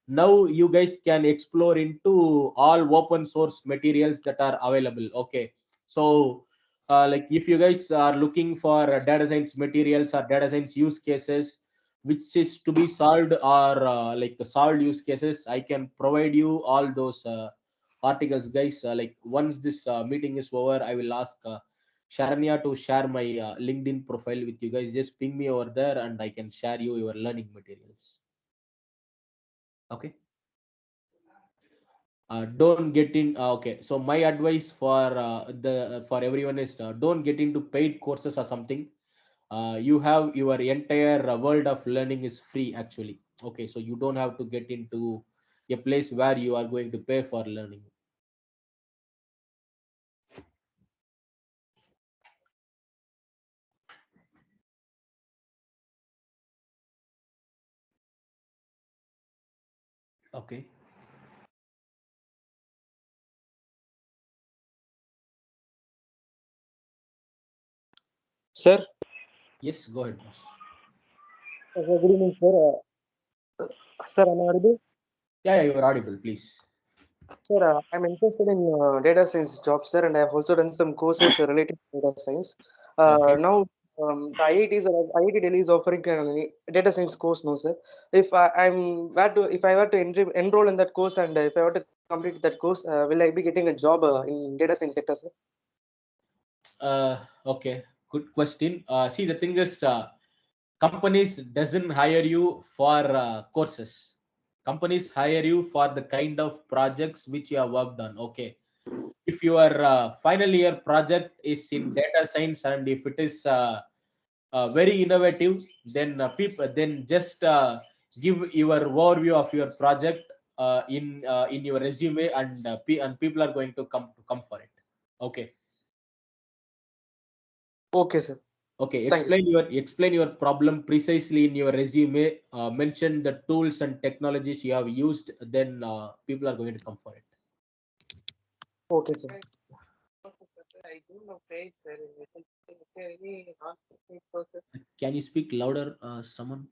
now you guys can explore into all open source materials that are available. Okay, so like if you guys are looking for data science materials or data science use cases, which is to be solved, or like solved use cases, I can provide you all those articles, guys. Like once this meeting is over, I will ask. Sharanya to share my LinkedIn profile with you guys. Just ping me over there and I can share you your learning materials. Okay. Don't get in. Okay. So my advice for everyone is don't get into paid courses or something. You have your entire world of learning is free actually. Okay. So you don't have to get into a place where you are going to pay for learning. Okay. Sir, Yes. Go ahead, boss. good evening, sir. Sir, am I audible? Yeah. You are audible. Please. Sir, I'm interested in data science jobs, sir, and I have also done some courses related to data science. Okay. Now, the IIT Delhi is offering a data science course, no, sir. If I were to enroll in that course, and if I were to complete that course, will I be getting a job in data science sector, sir? Okay, good question. See, the thing is, companies doesn't hire you for courses. Companies hire you for the kind of projects which you have worked on. Okay, if your final year project is in data science and if it is very innovative, then then just give your overview of your project in your resume, and and people are going to come for it. Okay. Okay, sir. Okay, Thank you, sir. explain your problem precisely in your resume. Mention the tools and technologies you have used. Then people are going to come for it. Okay, sir. I do not pay, sir. Is there any non-paid courses? Can you speak louder, someone?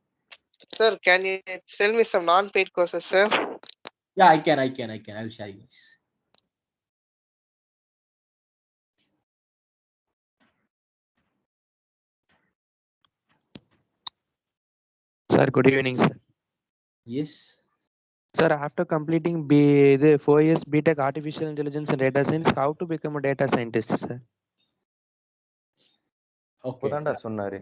Sir, can you tell me some non-paid courses, sir? Yeah, I can. I'll share you guys. Sir, good evening, sir. Yes. Sir, after completing the 4 years BTech Artificial Intelligence and Data Science, how to become a data scientist, sir? Okay. இப்போதான்டா சொன்னாரு.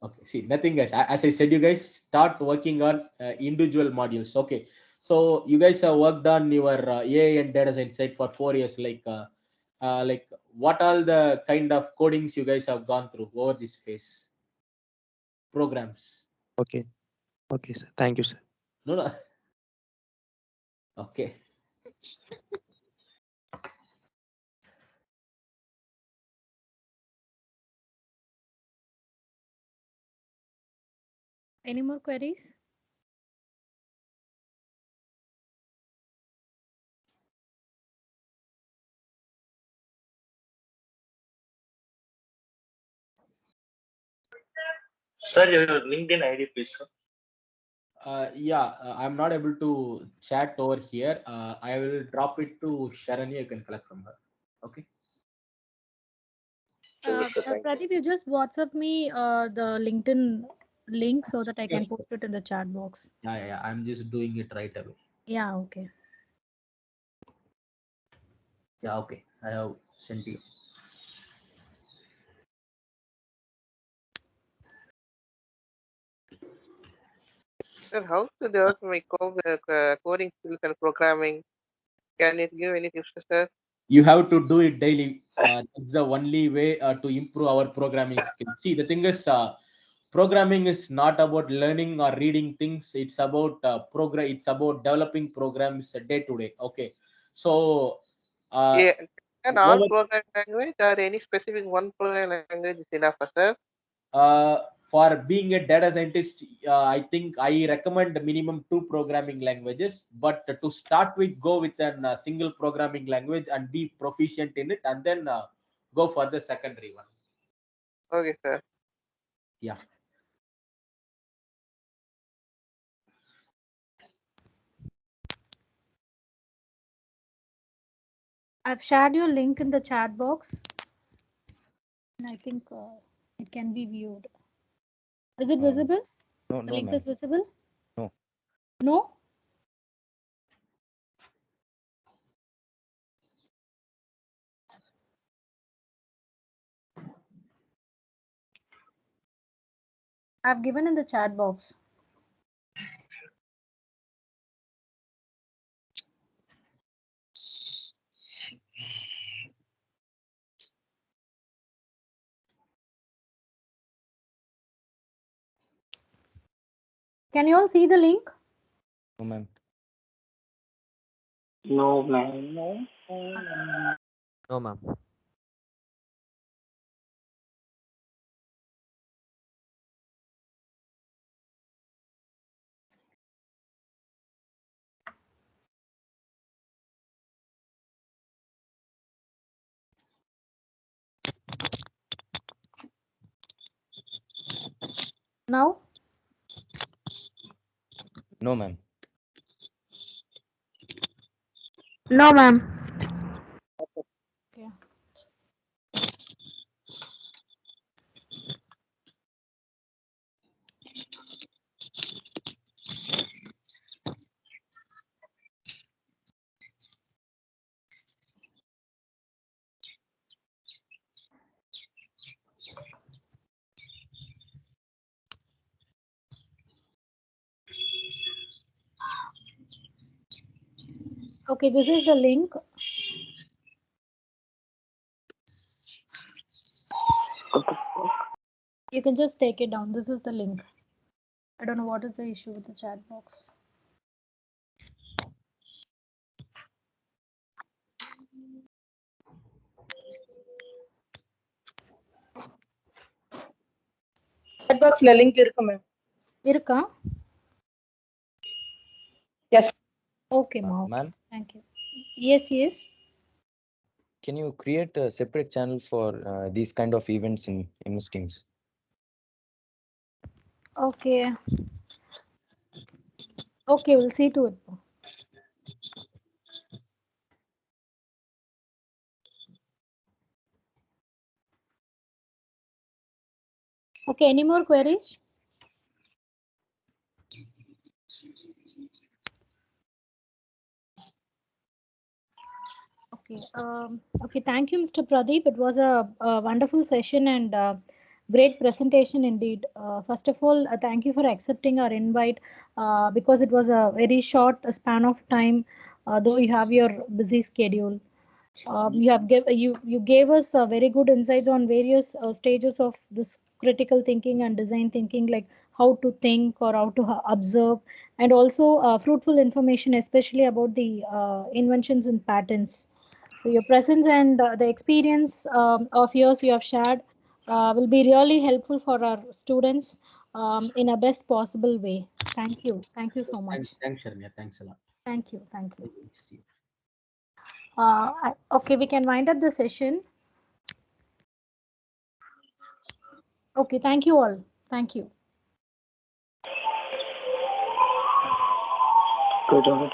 Okay. See, nothing, guys. As I said, you guys start working on individual modules. Okay. So you guys have worked on your AI and data science side for 4 years. Like what all the kind of codings you guys have gone through over this phase? Programs. Okay. Okay, sir. Thank you, sir. No, no. Okay. Any more queries? Sir, your LinkedIn ID, please, sir. Yeah, I'm not able to chat over here. I will drop it to Sharanya. You can collect from her. Okay. Sure, sir. Thank you. Pradeep, you just WhatsApp me the LinkedIn link so that I can Yes. post it in the chat box. Yeah. I'm just doing it right away. Yeah, okay. Yeah, okay. I have sent you. Sir, how to develop my coding skills and programming? Can you give any tips, sir? You have to do it daily. It's the only way to improve our programming skills. See, the thing is, programming is not about learning or reading things. It's about program. It's about developing programs day to day. Okay, so Yeah, can all over programming language or any specific one programming language is enough, sir? for being a data scientist, I think I recommend minimum two programming languages. But to start with, go with a single programming language and be proficient in it, and then go for the secondary one. Okay, sir. Yeah. I've shared your link in the chat box, and I think it can be viewed. Is it visible? No, The no, link ma'am. is visible? No. No? I've given in the chat box. Can you all see the link? No, ma'am. No, ma'am. No. No, ma'am. Now? No, ma'am. No, ma'am. Okay. Okay, this is the link. You can just take it down. This is the link. I don't know what is the issue with the chat box. Chat boxல link இருக்கு ma'am. Irka? Yes. Okay, ma. Okay. Ma'am, Thank you. Yes, yes. can you create a separate channel for these kind of events in MS Teams? Okay. Okay, we'll see to it. Okay, any more queries? Okay. Okay. Thank you, Mr. Pradeep. It was a wonderful session and great presentation indeed. First of all, thank you for accepting our invite because it was a very short span of time, though you have your busy schedule. You gave us very good insights on various stages of this critical thinking and design thinking, like how to think or how to observe, and also fruitful information, especially about the inventions and patents. So your presence and the experience of yours you have shared will be really helpful for our students in a best possible way. Thank you. Thank you so much. Thanks, Sharanya. Thanks a lot. Thank you. Thank you. See you. Okay, we can wind up the session. Okay, thank you all. Thank you. Good.